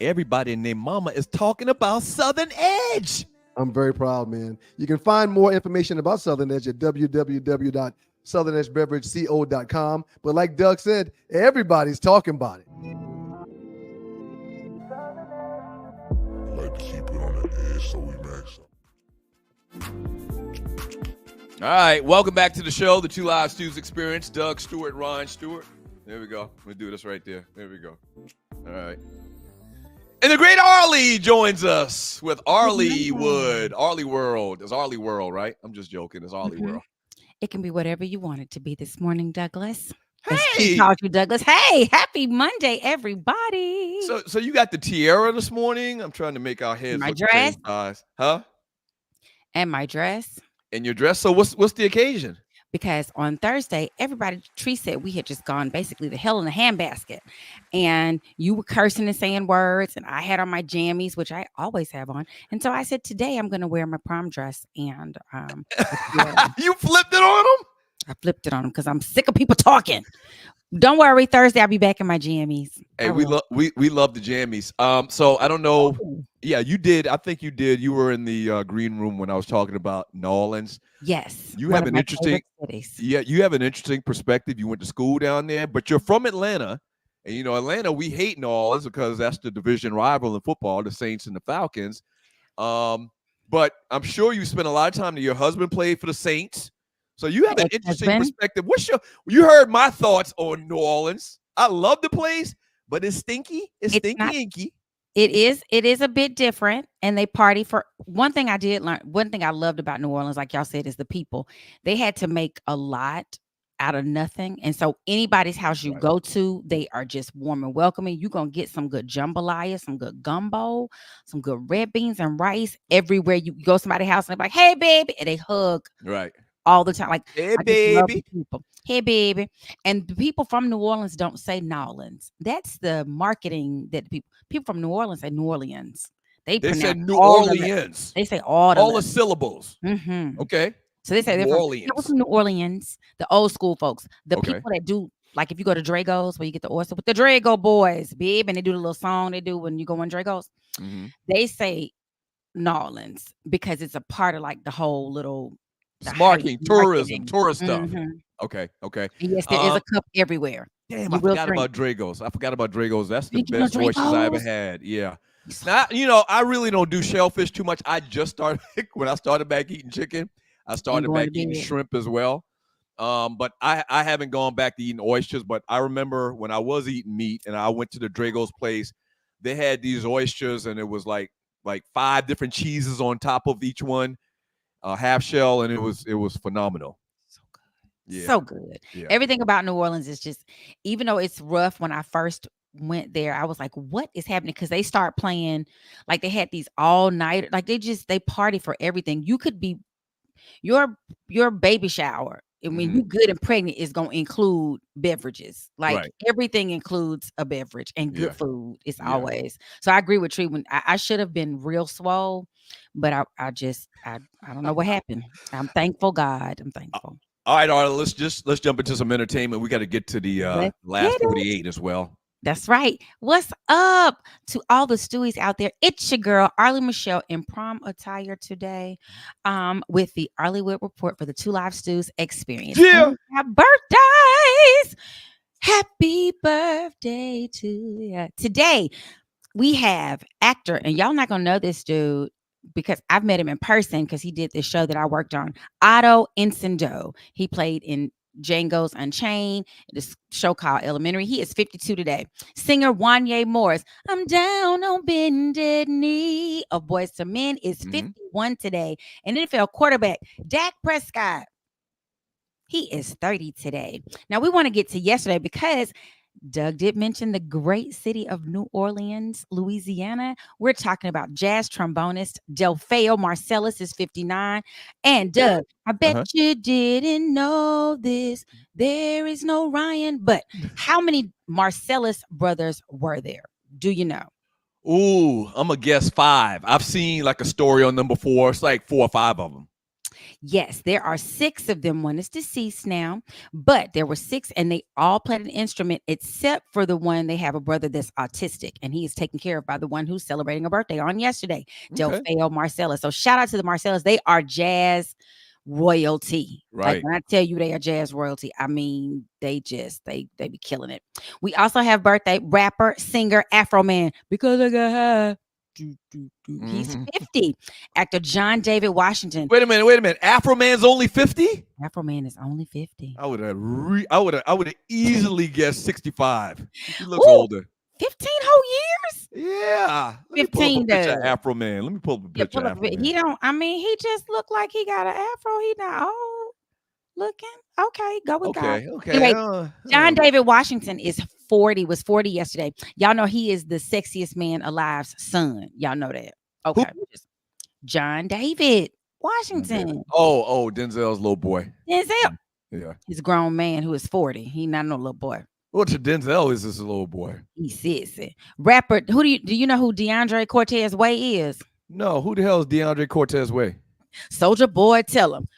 everybody and their mama is talking about Southern Edge. I'm very proud, man. You can find more information about Southern Edge at www.southernedgebeverageco.com. But like Doug said, everybody's talking about it. I like to keep it on the edge so we max All right, welcome back to the show, the Two Live Stews Experience. Doug Stewart, Ron Stewart. There we go. We'll do this right there. There we go. All right. And the great Arlie joins us with Arlie Wood. Arlie World. It's Arlie World, right? I'm just joking. It's Arlie World. It can be whatever you want it to be this morning, Douglas. Hey! Called you Douglas. Hey, happy Monday, everybody. So you got the tiara this morning? I'm trying to make our heads My look dress? the same size. Huh? And my dress. And your dress? So what's the occasion? Because on Thursday, Tree said we had just gone basically to hell in a handbasket. And you were cursing and saying words. And I had on my jammies, which I always have on. And so I said, today I'm going to wear my prom dress. And You flipped it on them? I flipped it on them because I'm sick of people talking. Don't worry, Thursday I'll be back in my jammies. Hey, we love the jammies. So I don't know. Yeah, you did. I think you did. You were in the green room when I was talking about New Orleans. Yes. You have an interesting. Yeah, you have an interesting perspective. You went to school down there, but you're from Atlanta, and Atlanta. We hate New Orleans because that's the division rival in football, the Saints and the Falcons. But I'm sure you spent a lot of time. Your husband played for the Saints. So you have an interesting perspective. You heard my thoughts on New Orleans. I love the place, but it's stinky. It's stinky-inky. It is a bit different. And they party for one thing I did learn. One thing I loved about New Orleans, like y'all said, is the people. They had to make a lot out of nothing. And so anybody's house you go to, they are just warm and welcoming. You're going to get some good jambalaya, some good gumbo, some good red beans and rice. Everywhere you go to somebody's house and they're like, hey, baby. And they hug. Right. All the time, like, hey, baby. People. Hey, baby. And the people from New Orleans don't say Nolans. That's the marketing that people from New Orleans say New Orleans. They say New Orleans. They say all the syllables. Mm-hmm. Okay. So they say they're from New Orleans, the old school folks. The people that do, like if you go to Drago's where you get the oyster with the Drago boys, babe, and they do the little song they do when you go on Drago's. Mm-hmm. They say New Orleans because it's a part of like the whole little marketing, tourism, tourist stuff. Okay. And yes, there is a cup everywhere. Damn, I forgot about Drago's. That's the best oysters I ever had. Yeah. Now, I really don't do shellfish too much. I just started when I started back eating chicken. I started back eating shrimp as well. But I haven't gone back to eating oysters. But I remember when I was eating meat and I went to the Drago's place, they had these oysters and it was like 5 different cheeses on top of each one. Half shell, and it was phenomenal. So good. Yeah. So good. Yeah. Everything about New Orleans is just, even though it's rough, when I first went there, I was like, what is happening? Because they start playing, like they had these all night, like they party for everything. You could be your baby shower. I mean, you good and pregnant is going to include beverages. Like everything includes a beverage and good food. It's always. So I agree with Tree. When I should have been real swole, but I don't know what happened. I'm thankful, God. I'm thankful. All right, let's jump into some entertainment. We got to get to the last 48 as well. That's right. What's up to all the Stewies out there? It's your girl, Arlie Michelle, in prom attire today with the Arlie Wood Report for the Two Live Stews Experience. Yeah. Happy birthdays. Happy birthday to you. Today, we have actor, and y'all not going to know this dude because I've met him in person because he did this show that I worked on, Otto Encindo. He played in Django's Unchained, this show called Elementary. He is 52 today. Singer Wanya Morris, I'm down on bended knee of Boys to Men, is 51 today. And NFL quarterback Dak Prescott, he is 30 today. Now we want to get to yesterday because Doug did mention the great city of New Orleans, Louisiana. We're talking about jazz trombonist Delfeo Marcellus is 59. And Doug, I bet you didn't know this. There is no Ryan. But how many Marcellus brothers were there? Do you know? Ooh, I'm going to guess 5. I've seen like a story on them before. It's like 4 or 5 of them. Yes, there are 6 of them. One is deceased now, but there were 6 and they all played an instrument except for the one. They have a brother that's autistic and he is taken care of by the one who's celebrating a birthday on yesterday, Delfeo Marcellus. So shout out to the Marcellus. They are jazz royalty. Right. Like when I tell you they are jazz royalty, I mean, they be killing it. We also have birthday rapper, singer, Afro Man, because I got high. He's 50. Actor John David Washington. Wait a minute. Afro Man's only 50? Afro Man is only 50. I would have easily guessed 65. He looks Ooh, older. 15 whole years? Yeah. Let me pull up a 15 picture of does. Afro Man. Let me pull up a picture of Afro Man. He don't, I mean, he just looked like he got an afro. He not old looking. Okay, go with God. Okay. Anyway, John David Washington was 40 yesterday. Y'all know he is the sexiest man alive's son. Y'all know that. Okay. John David Washington. Oh, Denzel's little boy. Denzel. Yeah. He's a grown man who is 40. He not no little boy. Well, Denzel is this little boy. He's sexy. Rapper, do you know who DeAndre Cortez Way is? No, who the hell is DeAndre Cortez Way? Soldier Boy, tell him.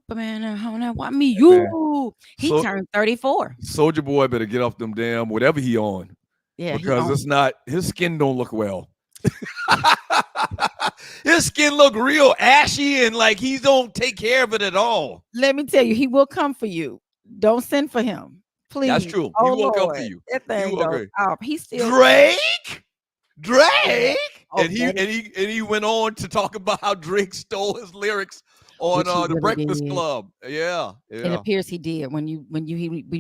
Man, why me you? He turned 34. Soldier Boy better get off them damn whatever he on. Yeah, because it's not, his skin don't look well. His skin look real ashy and like he don't take care of it at all. Let me tell you, he will come for you. Don't send for him, please. That's true. He will come for you. That thing goes off. He's still Drake. Oh, and he went on to talk about how Drake stole his lyrics on the really Breakfast did. Club. Yeah. It appears he did. When you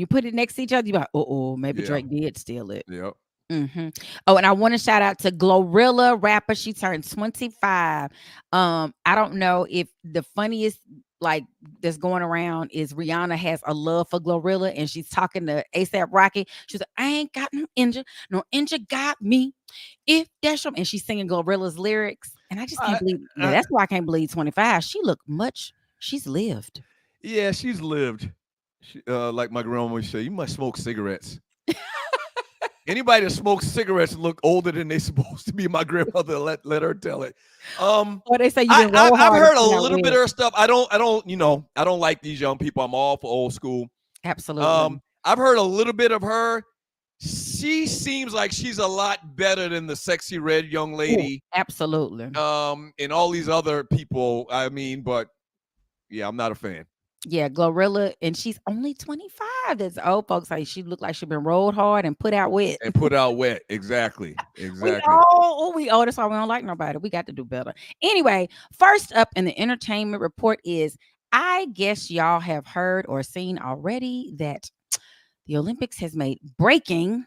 put it next to each other, you're like, maybe Drake did steal it. Yep. Mm-hmm. Oh, and I want to shout out to Glorilla rapper. She turned 25. I don't know if the funniest like that's going around is Rihanna has a love for Glorilla, and she's talking to ASAP Rocky. She's like, I ain't got no injury got me. If that's your, and she's singing Glorilla's lyrics, and I just can't believe. That's why I can't believe 25. She's lived. Yeah, she's lived. Like my grandma would say, you must smoke cigarettes. Anybody that smokes cigarettes look older than they supposed to be. My grandmother let her tell it. Or they say I've heard a little bit of her stuff. I don't like these young people. I'm all for old school. Absolutely. I've heard a little bit of her. She seems like she's a lot better than the sexy red young lady. Ooh, absolutely. And all these other people. I mean, but yeah, I'm not a fan. Yeah, Glorilla, and she's only 25. That's old folks say she looked like she's been rolled hard and put out wet. Exactly. We old. That's why we don't like nobody. We got to do better. Anyway, first up in the entertainment report is, I guess y'all have heard or seen already that the Olympics has made breaking,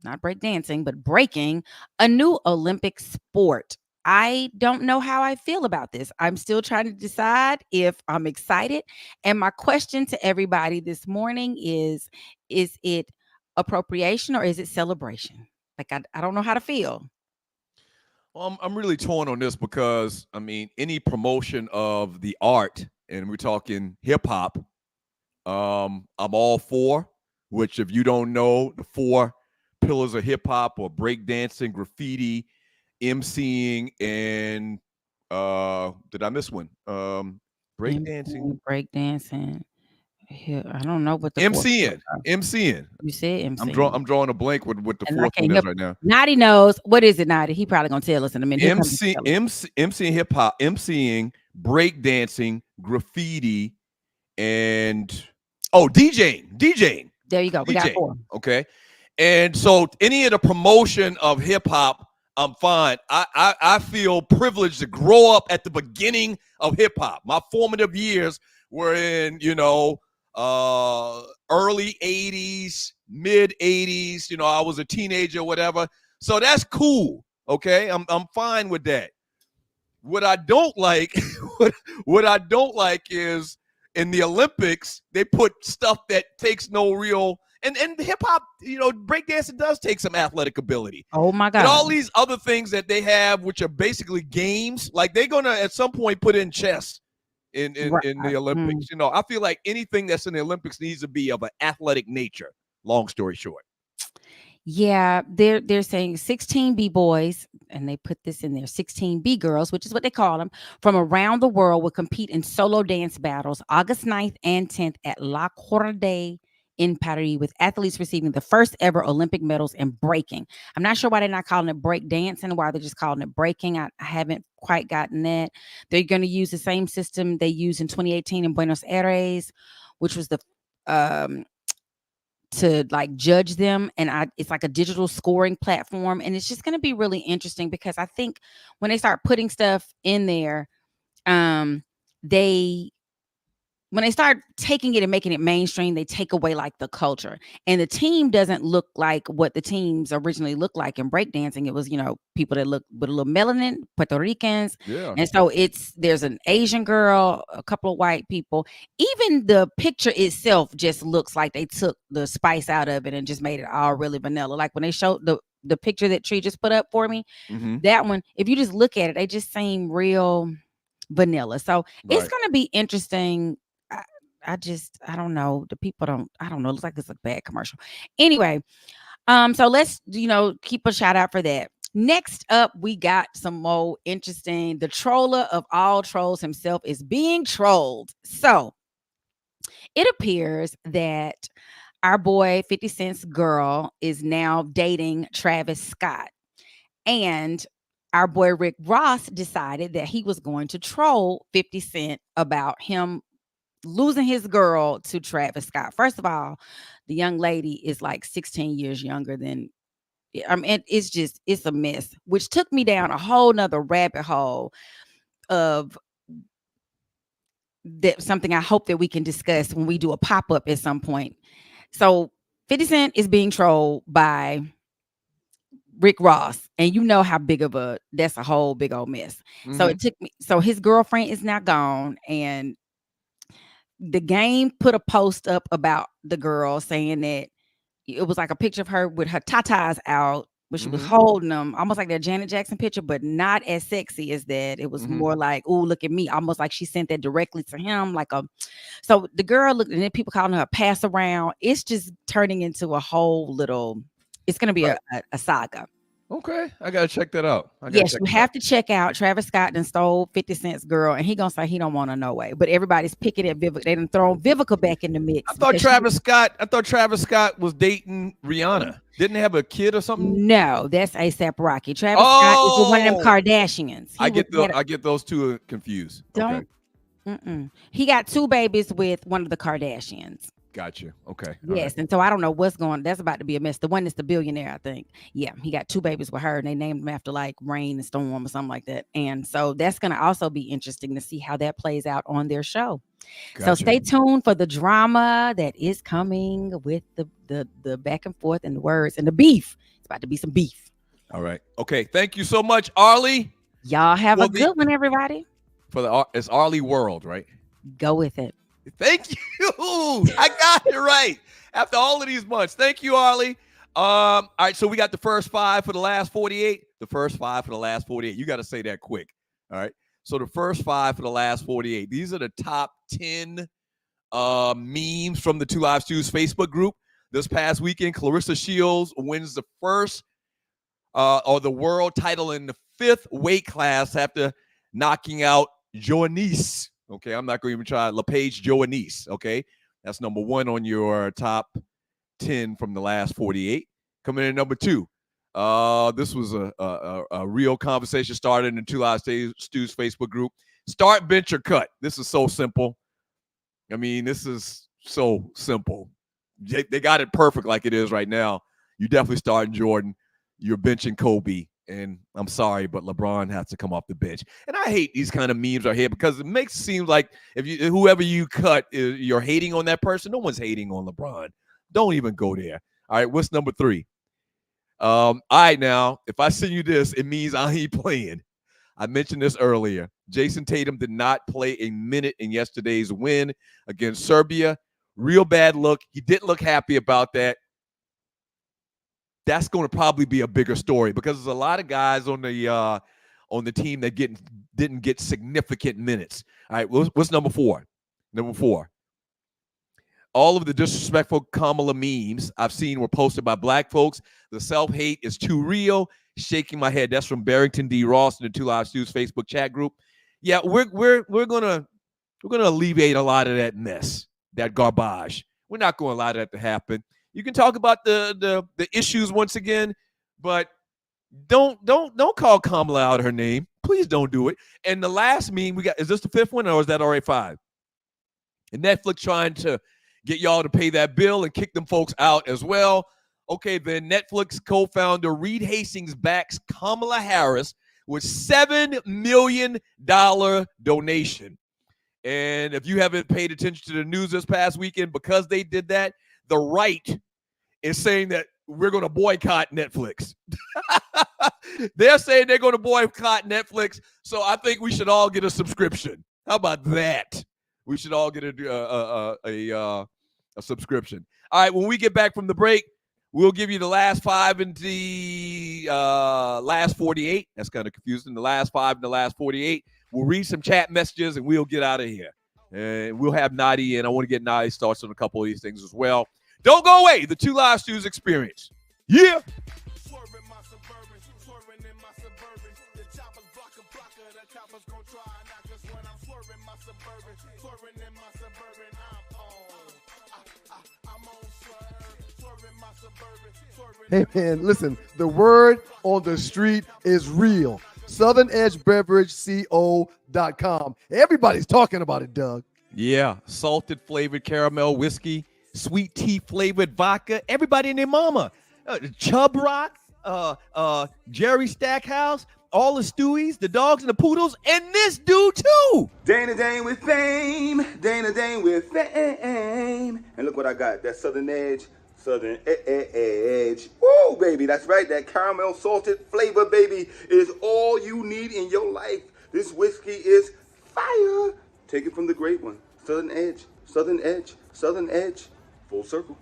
not breakdancing, but breaking, a new Olympic sport. I don't know how I feel about this. I'm still trying to decide if I'm excited. And my question to everybody this morning is it appropriation or is it celebration? Like, I don't know how to feel. Well, I'm really torn on this because, I mean, any promotion of the art, and we're talking hip hop, I'm all for, which if you don't know, the 4 pillars of hip hop or breakdancing, graffiti, MCing, and did I miss one? Breakdancing. Yeah, I don't know what the MCing. You said MCing. I'm drawing a blank with the fourth one is right now. Naughty knows. What is it, Naughty? He probably gonna tell us in a minute. MCing hip hop, MCing, breakdancing, graffiti, and DJing. There you go. We got 4. Okay. And so any of the promotion of hip hop, I'm fine. I feel privileged to grow up at the beginning of hip hop. My formative years were in, early 80s, mid 80s. I was a teenager, whatever. So that's cool. Okay. I'm fine with that. What I don't like, what I don't like is in the Olympics, they put stuff that takes no real. And hip hop, breakdancing does take some athletic ability. Oh my God. And all these other things that they have, which are basically games, like they're gonna at some point put in chess in the Olympics. I feel like anything that's in the Olympics needs to be of an athletic nature. Long story short. Yeah, they're saying 16 B-boys, and they put this in there, 16 B-girls, which is what they call them, from around the world will compete in solo dance battles August 9th and 10th at La Corde in Paris, with athletes receiving the first ever Olympic medals in breaking. I'm not sure why they're not calling it break dancing, why they're just calling it breaking. I haven't quite gotten that. They're going to use the same system they used in 2018 in Buenos Aires, which was the to like judge them, and it's like a digital scoring platform, and it's just going to be really interesting because I think when they start putting stuff in there, they when they start taking it and making it mainstream, they take away like the culture, and the team doesn't look like what the teams originally looked like in breakdancing. It was, people that look with a little melanin, Puerto Ricans. Yeah. And so there's an Asian girl, a couple of white people. Even the picture itself just looks like they took the spice out of it and just made it all really vanilla. Like when they showed the picture that Tree just put up for me, that one, if you just look at it, they just seem real vanilla. So it's going to be interesting. I don't know. I don't know. It looks like it's a bad commercial. Anyway, so let's, keep a shout out for that. Next up, we got some more interesting. The troller of all trolls himself is being trolled. So it appears that our boy 50 Cent's girl is now dating Travis Scott. And our boy Rick Ross decided that he was going to troll 50 Cent about him losing his girl to Travis Scott. First of all, the young lady is like 16 years younger than, it's a mess, which took me down a whole nother rabbit hole of that, something I hope that we can discuss when we do a pop-up at some point. So 50 Cent is being trolled by Rick Ross, and you know how big of that's a whole big old mess. So it took me, so his girlfriend is now gone, and the game put a post up about the girl saying that it was like a picture of her with her tatas out, but she was holding them, almost like that Janet Jackson picture, but not as sexy as that. It was more like, oh, look at me, almost like she sent that directly to him. So the girl looked, and then people calling her a pass around. It's just turning into a whole little. It's going to be a saga. Okay, I gotta check that out. Yes, you have to check out Travis Scott and stole 50 Cent's girl, and he gonna say he don't want her no way. But everybody's picking at Vivica. They done thrown Vivica back in the mix. I thought Travis Scott was dating Rihanna. Didn't they have a kid or something? No, that's ASAP Rocky. Travis Scott is one of them Kardashians. I get those two confused. He got 2 babies with one of the Kardashians. Gotcha. Okay. Yes, and so I don't know what's going on. That's about to be a mess. The one that's the billionaire, I think. Yeah, he got 2 babies with her, and they named them after like Rain and Storm or something like that. And so that's going to also be interesting to see how that plays out on their show. Gotcha. So stay tuned for the drama that is coming with the back and forth and the words and the beef. It's about to be some beef. All right. Okay. Thank you so much, Arlie. Y'all have a good one, everybody. It's Arlie World, right? Go with it. Thank you. I got it right after all of these months. Thank you, Arlie. All right, so we got the first 5 for the last 48. The first 5 for the last 48. You got to say that quick. All right. So the first 5 for the last 48. These are the top 10 memes from the Two Live Stews Facebook group. This past weekend, Clarissa Shields wins the first or the world title in the 5th weight class after knocking out Joanice. Okay, I'm not going to even try LePage Joanice. Okay, that's number 1 on your top 10 from the last 48. Coming in at number 2. This was a real conversation started in the Two Live Stews Facebook group. Start, bench, or cut. This is so simple. I mean, this is so simple. They got it perfect like it is right now. You definitely starting Jordan. You're benching Kobe. And I'm sorry, but LeBron has to come off the bench. And I hate these kind of memes right here because it makes it seem like whoever you cut, you're hating on that person. No one's hating on LeBron. Don't even go there. All right, what's number 3? All right, now, if I send you this, it means I ain't playing. I mentioned this earlier. Jason Tatum did not play a minute in yesterday's win against Serbia. Real bad look. He didn't look happy about that. That's going to probably be a bigger story because there's a lot of guys on the team that didn't get significant minutes. All right, what's number 4? Number 4. All of the disrespectful Kamala memes I've seen were posted by black folks. The self-hate is too real. Shaking my head. That's from Barrington D. Ross in the Two Live Stews Facebook chat group. Yeah, we're gonna alleviate a lot of that mess, that garbage. We're not going to allow that to happen. You can talk about the issues once again, but don't call Kamala out her name. Please don't do it. And the last meme we got, is this the 5th one or is that already 5? And Netflix trying to get y'all to pay that bill and kick them folks out as well. Okay, then Netflix co-founder Reed Hastings backs Kamala Harris with $7 million donation. And if you haven't paid attention to the news this past weekend, because they did that, the right is saying that we're going to boycott Netflix. They're saying they're going to boycott Netflix. So I think we should all get a subscription. How about that? We should all get a subscription. All right, when we get back from the break, we'll give you the last 5 and the last 48. That's kind of confusing. The last 5 and the last 48. We'll read some chat messages and we'll get out of here. And we'll have Nadi in. I want to get Nadi's thoughts on a couple of these things as well. Don't go away. The Two Live Stews Experience. Yeah. Hey, man, listen, the word on the street is real. SouthernEdgeBeverageCO.com. Everybody's talking about it, Doug. Yeah, salted flavored caramel whiskey, sweet tea flavored vodka. Everybody and their mama. Chub Rock, Jerry Stackhouse, all the Stewies, the dogs and the poodles, and this dude too. Dana Dane with fame. Dana Dane with fame. And look what I got. That Southern Edge. Southern Edge. Woo, baby. That's right. That caramel salted flavor, baby, is all you need in your life. This whiskey is fire. Take it from the great one. Southern Edge. Southern Edge. Southern Edge. Full circle.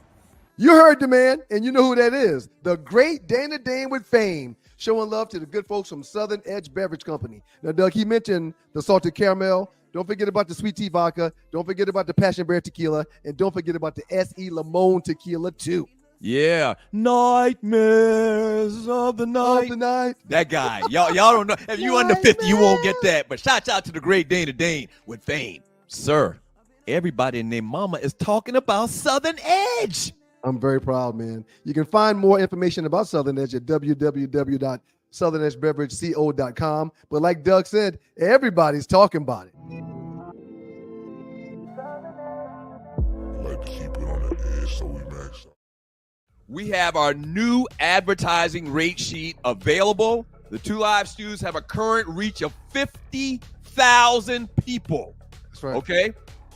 You heard the man, and you know who that is. The great Dana Dane with fame, showing love to the good folks from Southern Edge Beverage Company. Now, Doug, he mentioned the salted caramel. Don't forget about the sweet tea vodka. Don't forget about the passion berry tequila. And don't forget about the S.E. Limon tequila, too. Yeah. Nightmares of the night. That guy. Y'all don't know. If you under 50, you won't get that. But shouts out to the great Dana Dane with fame. Sir, everybody and their mama is talking about Southern Edge. I'm very proud, man. You can find more information about Southern Edge at www.southernedgebeverageco.com. But like Doug said, everybody's talking about it. Like to keep it on the edge so we max out. We have our new advertising rate sheet available. The Two Live Stews have a current reach of 50,000 people. That's right. Okay?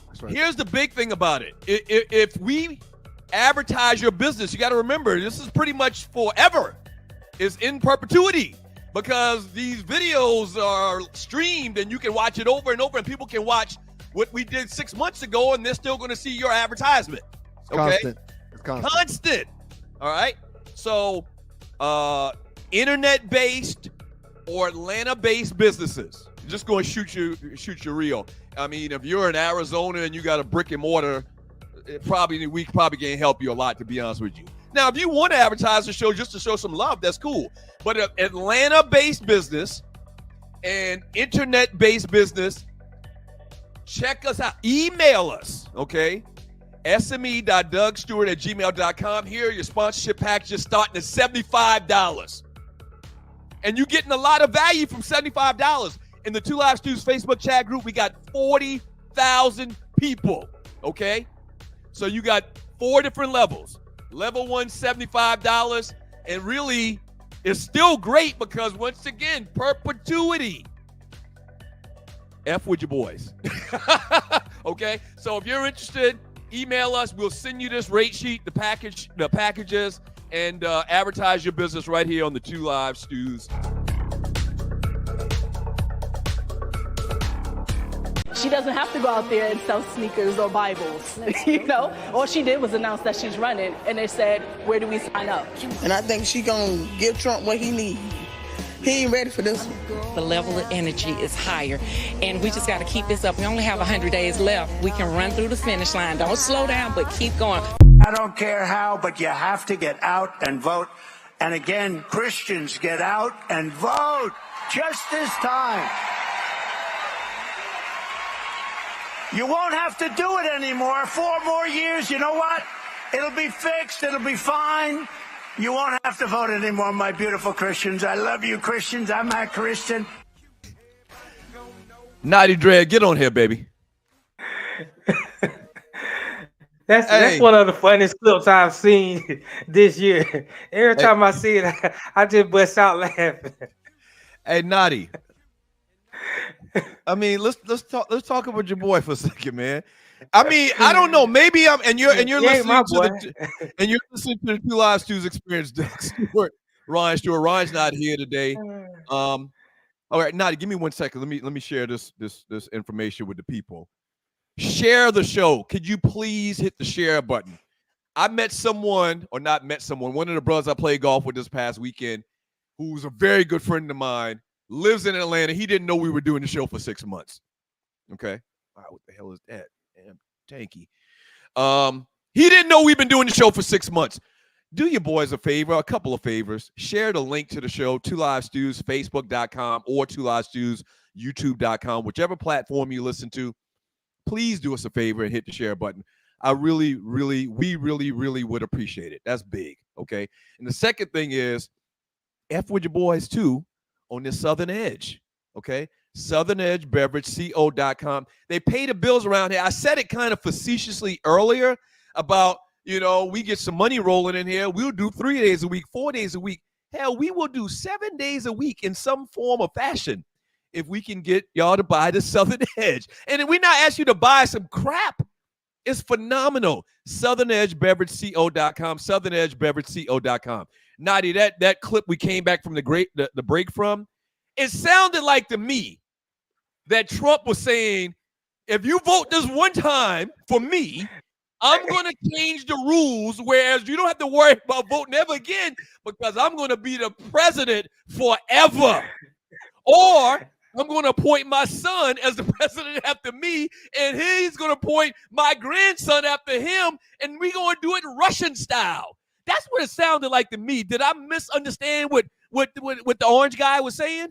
That's right. Here's the big thing about it. If we advertise your business, you got to remember, this is pretty much forever. It's in perpetuity because these videos are streamed and you can watch it over and over, and people can watch what we did 6 months ago and they're still going to see your advertisement. Okay? It's constant. All right. So internet-based or Atlanta-based businesses, just going to shoot you real. I mean, if you're in Arizona and you got a brick and mortar, we probably can't help you a lot, to be honest with you. Now, if you want to advertise the show just to show some love, that's cool. But an Atlanta-based business and internet-based business, check us out. Email us, okay? sme.dougstewart@gmail.com. Here are your sponsorship packages starting at $75. And you're getting a lot of value from $75. In the Two Live Stews Facebook chat group, we got 40,000 people, okay? So you got 4 different levels. Level 1, $75. And really, it's still great because, once again, perpetuity. F with your boys. Okay? So if you're interested, email us. We'll send you this rate sheet, the packages, and advertise your business right here on the Two Live Stews. She doesn't have to go out there and sell sneakers or Bibles, you know? All she did was announce that she's running, and they said, where do we sign up? And I think she gonna give Trump what he needs. He ain't ready for this one. The level of energy is higher, and we just got to keep this up. We only have 100 days left. We can run through the finish line. Don't slow down, but keep going. I don't care how, but you have to get out and vote. And again, Christians, get out and vote just this time. You won't have to do it anymore. 4 more years, you know what? It'll be fixed. It'll be fine. You won't have to vote anymore, my beautiful Christians. I love you, Christians. I'm a Christian. Naughty Dread, get on here, baby. That's one of the funniest clips I've seen this year. Every time I see it, I just bust out laughing. Hey, Naughty. I mean, let's talk about your boy for a second, man. I mean, I don't know. Maybe I'm and you're listening to you're listening to the Two Live Stews Experience. Stewart, Ryan's not here today. All right, Naughty, give me 1 second. Let me share this information with the people. Share the show. Could you please hit the share button? I met someone, or not met someone, one of the brothers I played golf with this past weekend, who's a very good friend of mine, lives in Atlanta. He didn't know we were doing the show for 6 months. Okay. Wow, what the hell is that? Damn, tanky. He didn't know we've been doing the show for 6 months. Do your boys a favor, a couple of favors. Share the link to the show, Two Live Stews, Facebook.com, or Two Live Stews, YouTube.com, whichever platform you listen to. Please do us a favor and hit the share button. We really would appreciate it. That's big, okay? And the second thing is, F with your boys, too, on this Southern Edge, okay? SouthernEdgeBeverageCO.com. They pay the bills around here. I said it kind of facetiously earlier about, we get some money rolling in here. We'll do 3 days a week, 4 days a week. Hell, we will do 7 days a week in some form or fashion if we can get y'all to buy the Southern Edge. And then we not ask you to buy some crap. It's phenomenal. SouthernEdgeBeverageCO.com, SouthernEdgeBeverageCO.com. Naughty, that clip we came back from the break from, it sounded like to me that Trump was saying, if you vote this one time for me, I'm going to change the rules, whereas you don't have to worry about voting ever again because I'm going to be the president forever. Or I'm going to appoint my son as the president after me, and he's going to appoint my grandson after him, and we're going to do it Russian style. That's what it sounded like to me. Did I misunderstand what the orange guy was saying?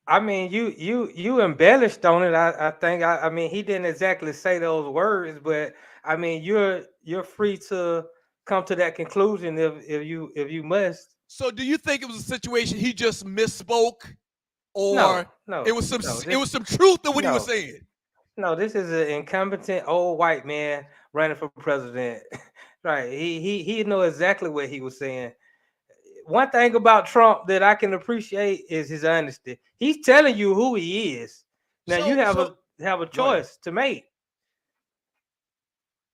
I mean, you embellished on it. I think. I mean, he didn't exactly say those words, but I mean, you're free to come to that conclusion if you must. So, do you think it was a situation he just misspoke? Or no, it was some truth to what he was saying. No, this is an incompetent old white man running for president. Right. He know exactly what he was saying. One thing about Trump that I can appreciate is his honesty. He's telling you who he is. Now you have a choice to make.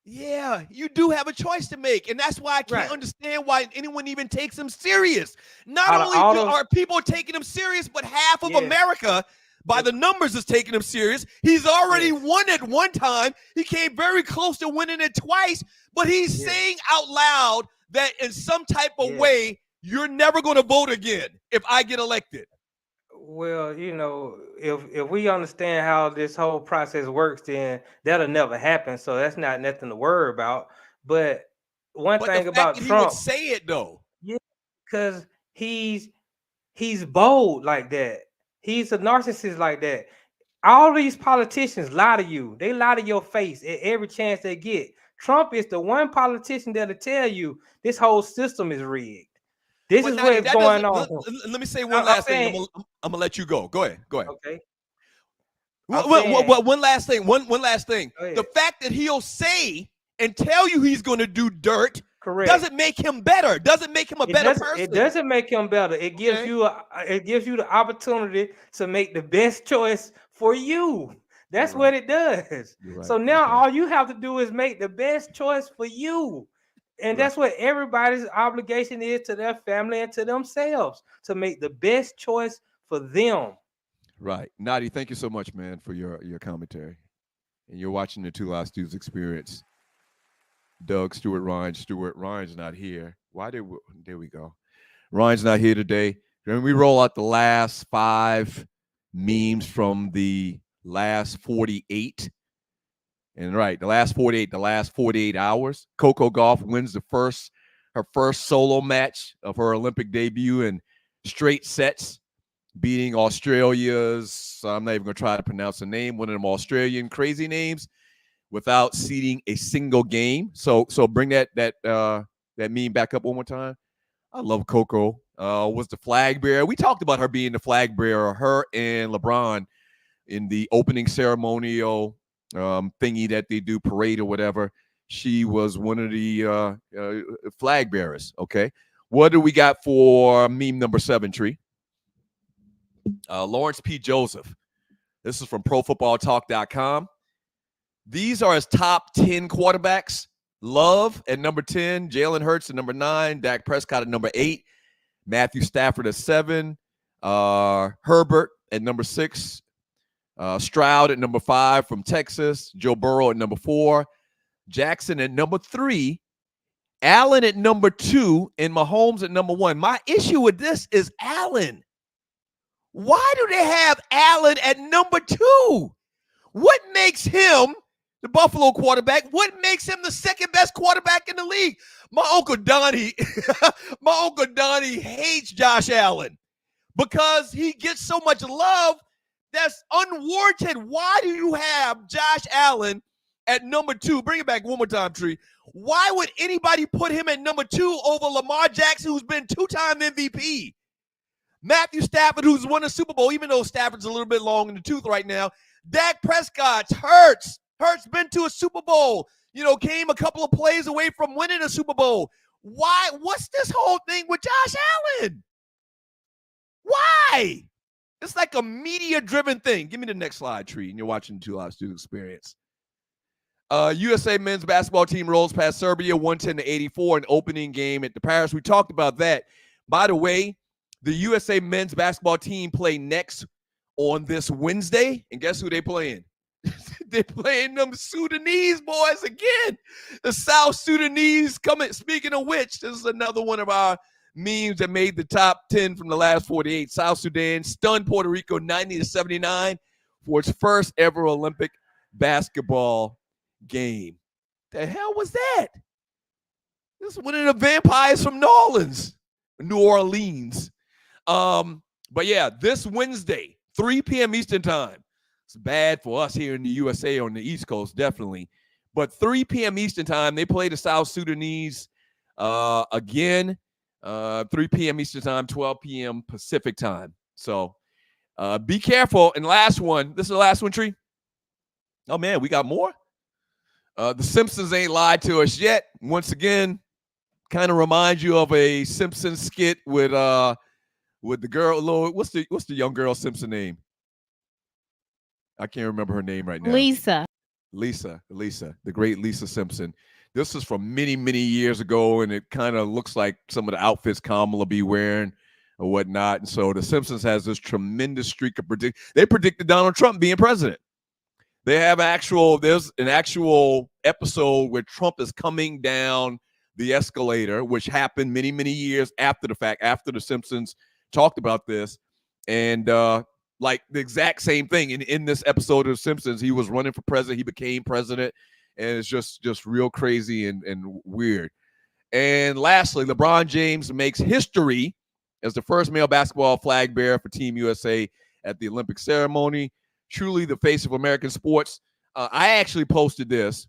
Yeah, you do have a choice to make, and that's why I can't understand why anyone even takes him serious. Not only are people taking him serious, but half of America, by the numbers, is taking him serious. He's already won it one time. He came very close to winning it twice, but he's saying out loud that in some type of way, you're never going to vote again if I get elected. Well, if we understand how this whole process works, then that'll never happen. So that's not nothing to worry about. But one thing about Trump, he would say it though, because he's bold like that. He's a narcissist like that. All these politicians lie to you. They lie to your face at every chance they get. Trump is the one politician that'll tell you this whole system is rigged. This is what's going on. Let me say one last thing. I'm gonna let you go. Go ahead. Okay. One last thing. One last thing. The fact that he'll say and tell you he's going to do dirt doesn't make him better. Doesn't make him a better person. It doesn't make him better. It gives you the opportunity to make the best choice for you. That's what it does. Right. So now all you have to do is make the best choice for you. And that's what everybody's obligation is to their family and to themselves, to make the best choice for them. Right. Naughty, thank you so much, man, for your commentary. And you're watching the Two Live Stews Experience. Doug, Stewart, Ryan. Ryan's not here. There we go. Ryan's not here today. Then we roll out the last 5 memes from the last 48. And the last 48 hours. Coco Gauff wins her first solo match of her Olympic debut in straight sets, beating Australia's, I'm not even going to try to pronounce the name, one of them Australian crazy names, without ceding a single game. So bring that meme back up one more time. I love Coco. Was the flag bearer. We talked about her being the flag bearer, her and LeBron, in the opening ceremonial thingy that they do, parade or whatever. she was one of the flag bearers. Okay. What do we got for meme number 7, Tree? Lawrence P. Joseph. This is from ProFootballTalk.com. These are his top 10 quarterbacks. Love at number 10, Jalen Hurts at number 9, Dak Prescott at number 8, Matthew Stafford at 7, Herbert at number 6, Stroud at number 5 from Texas, Joe Burrow at number 4, Jackson at number 3, Allen at number 2, and Mahomes at number 1. My issue with this is Allen. Why do they have Allen at number 2? What makes him the Buffalo quarterback? What makes him the second best quarterback in the league? My Uncle Donnie hates Josh Allen because he gets so much love that's unwarranted. Why do you have Josh Allen at number 2? Bring it back one more time, Tree. Why would anybody put him at number 2 over Lamar Jackson, who's been 2-time MVP? Matthew Stafford, who's won a Super Bowl, even though Stafford's a little bit long in the tooth right now. Dak Prescott, Hurts been to a Super Bowl, came a couple of plays away from winning a Super Bowl. Why? What's this whole thing with Josh Allen? Why? It's like a media-driven thing. Give me the next slide, Tree, and you're watching the 2 Live Student Experience. USA men's basketball team rolls past Serbia 110-84 in opening game at the Paris. We talked about that. By the way, the USA men's basketball team play next on this Wednesday, and guess who they playing? They're playing them Sudanese boys again. The South Sudanese coming. Speaking of which, this is another one of our memes that made the top 10 from the last 48. South Sudan stunned Puerto Rico 90-79 for its first ever Olympic basketball game. The hell was that? This is one of the vampires from New Orleans. But yeah, this Wednesday, 3 p.m. Eastern time. It's bad for us here in the USA on the East Coast, definitely. But 3 p.m. Eastern time, they play the South Sudanese again. 3 p.m. Eastern time, 12 p.m. Pacific time. So be careful. And last one. This is the last one, Tree. Oh, man, we got more? The Simpsons ain't lied to us yet. Once again, kind of reminds you of a Simpsons skit with the girl. What's the young girl Simpson name? I can't remember her name right now. Lisa, the great Lisa Simpson. This is from many, many years ago, and it kind of looks like some of the outfits Kamala be wearing or whatnot. And so the Simpsons has this tremendous streak of They predicted Donald Trump being president. They have there's an actual episode where Trump is coming down the escalator, which happened many, many years after the fact, after the Simpsons talked about this. And like the exact same thing. In this episode of Simpsons, he was running for president. He became president. And it's just real crazy and weird. And lastly, LeBron James makes history as the first male basketball flag bearer for Team USA at the Olympic ceremony. Truly the face of American sports. I actually posted this.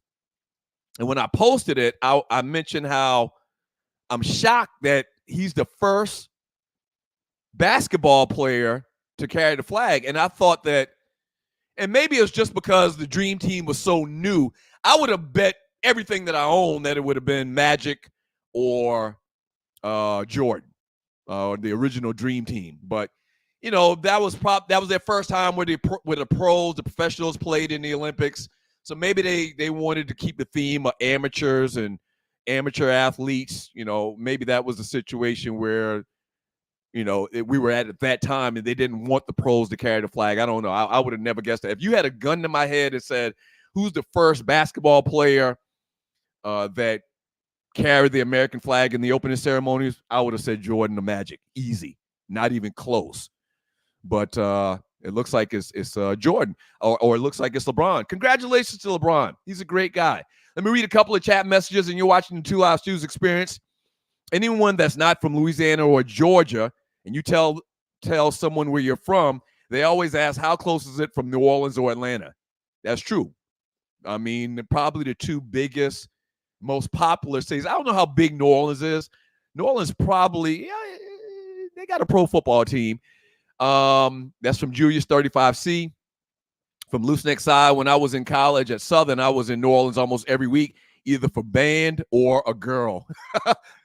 And when I posted it, I mentioned how I'm shocked that he's the first basketball player to carry the flag. And I thought that, and maybe it was just because the Dream Team was so new, I would have bet everything that I own that it would have been Magic or Jordan, the original Dream Team. But that was their first time where the pros, the professionals played in the Olympics. So maybe they wanted to keep the theme of amateurs and amateur athletes. Maybe that was the situation where, we were at that time and they didn't want the pros to carry the flag. I don't know. I would have never guessed that. If you had a gun to my head and said, who's the first basketball player that carried the American flag in the opening ceremonies, I would have said Jordan or Magic. Easy. Not even close. But it looks like it's Jordan, or it looks like it's LeBron. Congratulations to LeBron. He's a great guy. Let me read a couple of chat messages, and you're watching the 2 Live Stews Experience. Anyone that's not from Louisiana or Georgia, and you tell someone where you're from, they always ask, how close is it from New Orleans or Atlanta? That's true. I mean, probably the 2 biggest, most popular cities. I don't know how big New Orleans is. New Orleans probably, they got a pro football team. That's from Julius 35C. From Loose Neck Side, when I was in college at Southern, I was in New Orleans almost every week. either for band or a girl.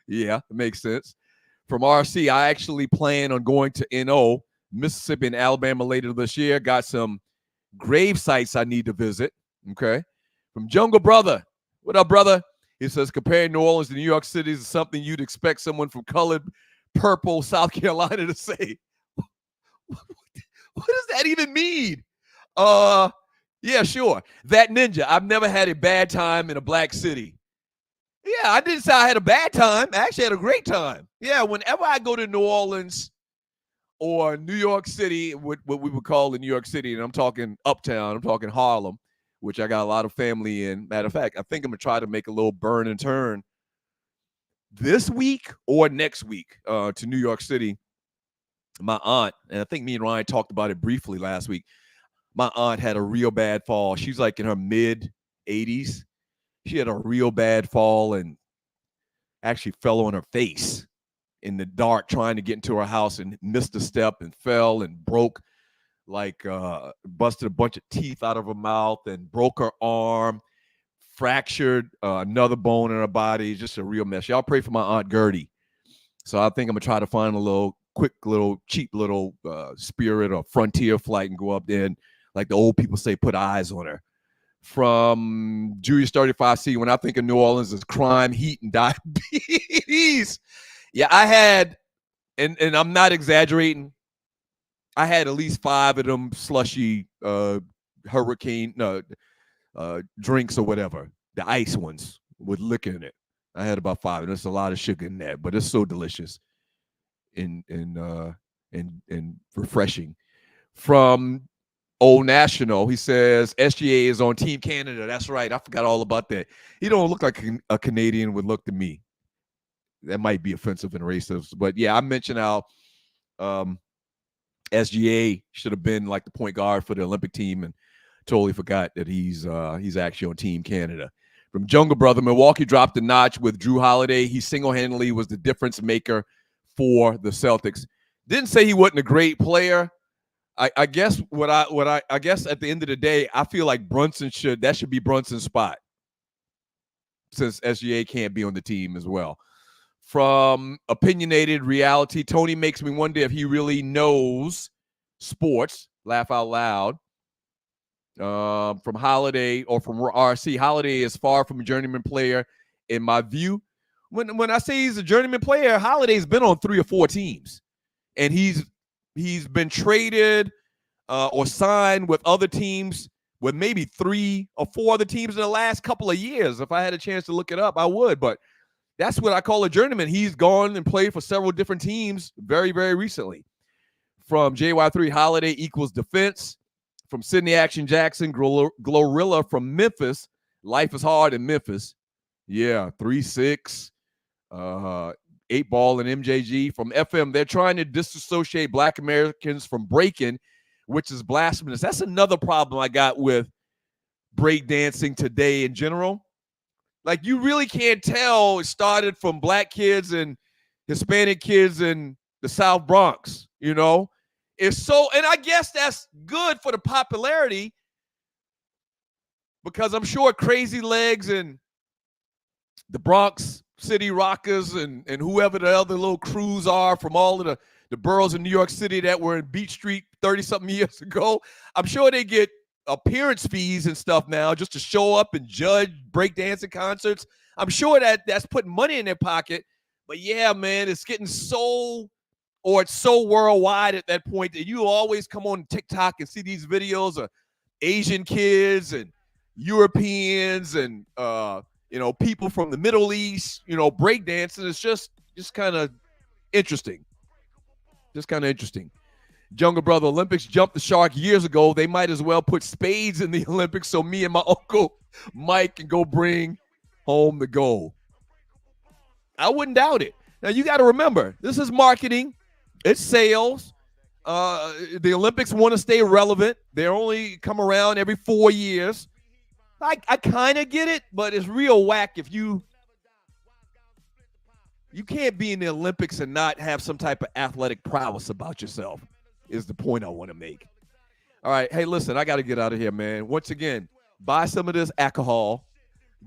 Yeah, it makes sense. From RC, I actually plan on going to NO, Mississippi and Alabama later this year. Got some grave sites I need to visit. Okay. From Jungle Brother. What up, brother? He says, comparing New Orleans to New York City is something you'd expect someone from colored purple South Carolina to say. What does that even mean? Yeah, sure. That ninja. I've never had a bad time in a black city. Yeah, I didn't say I had a bad time. I actually had a great time. Yeah, whenever I go to New Orleans or New York City, what we would call in New York City, and I'm talking uptown, I'm talking Harlem, which I got a lot of family in. Matter of fact, I think I'm going to try to make a little burn and turn this week or next week to New York City. My aunt, and I think me and Ryan talked about it briefly last week, my aunt had a real bad fall. She's like in her mid-80s. She had a real bad fall and actually fell on her face in the dark trying to get into her house and missed a step and fell and broke, busted a bunch of teeth out of her mouth and broke her arm, fractured another bone in her body. Just a real mess. Y'all pray for my Aunt Gertie. So I think I'm going to try to find a cheap little Spirit or Frontier flight and go up there and, like the old people say, put eyes on her. From Julius 35C, when I think of New Orleans, is crime, heat, and diabetes. Yeah, I had, and I'm not exaggerating, I had at least 5 of them slushy hurricane drinks or whatever, the ice ones with liquor in it. I had about 5, and there's a lot of sugar in that, but it's so delicious and refreshing. From Old National, he says SGA is on Team Canada. That's right. I forgot all about that. He don't look like a Canadian would look to me. That might be offensive and racist, but yeah, I mentioned how SGA should have been like the point guard for the Olympic team, and totally forgot that he's actually on Team Canada. From Jungle Brother, Milwaukee dropped a notch with Drew Holiday. He single-handedly was the difference maker for the Celtics. Didn't say he wasn't a great player. I guess I guess at the end of the day, I feel like that should be Brunson's spot, since SGA can't be on the team as well. From Opinionated Reality, Tony makes me wonder if he really knows sports. Laugh out loud. From Holiday, or from RC, Holiday is far from a journeyman player in my view. When I say he's a journeyman player, Holiday's been on 3 or 4 teams, and he's been traded or signed with other teams, with maybe 3 or 4 other teams in the last couple of years. If I had a chance to look it up, I would. But that's what I call a journeyman. He's gone and played for several different teams very, very recently. From JY3, Holiday equals defense. From Sydney Action Jackson, Glorilla from Memphis. Life is hard in Memphis. Yeah, 3-6. 8-ball and MJG. From FM, they're trying to disassociate Black Americans from breaking, which is blasphemous. That's another problem I got with breakdancing today in general. Like, you really can't tell it started from Black kids and Hispanic kids in the South Bronx, you know? It's so, and I guess that's good for the popularity, because I'm sure Crazy Legs and the Bronx City Rockers and whoever the other little crews are from all of the boroughs in New York City that were in Beach Street 30-something years ago, I'm sure they get appearance fees and stuff now just to show up and judge breakdancing concerts. I'm sure that's putting money in their pocket. But yeah, man, it's getting so worldwide at that point that you always come on TikTok and see these videos of Asian kids and Europeans and people from the Middle East, breakdancing. It's just kind of interesting. Jungle Brother, Olympics jumped the shark years ago. They might as well put spades in the Olympics so me and my uncle Mike can go bring home the gold. I wouldn't doubt it. Now, you got to remember, this is marketing. It's sales. The Olympics want to stay relevant. They only come around every 4 years. I kind of get it, but it's real whack if you can't be in the Olympics and not have some type of athletic prowess about yourself, is the point I want to make. All right. Hey, listen, I got to get out of here, man. Once again, buy some of this alcohol.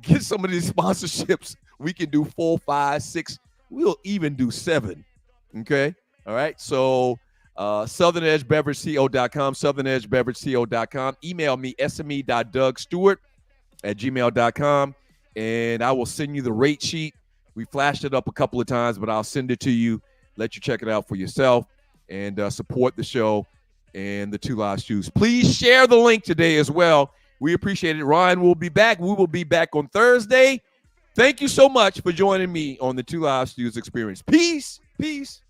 get some of these sponsorships. We can do 4, 5, 6. We'll even do 7. Okay. All right. So southernedgebeverageco.com, southernedgebeverageco.com. Email me, sme.dougstewart@gmail.com, and I will send you the rate sheet. We flashed it up a couple of times, but I'll send it to you. Let you check it out for yourself and support the show and the Two Live Stews. Please share the link today as well. We appreciate it. Ryan will be back. We will be back on Thursday. Thank you so much for joining me on the Two Live Stews Experience. Peace. Peace.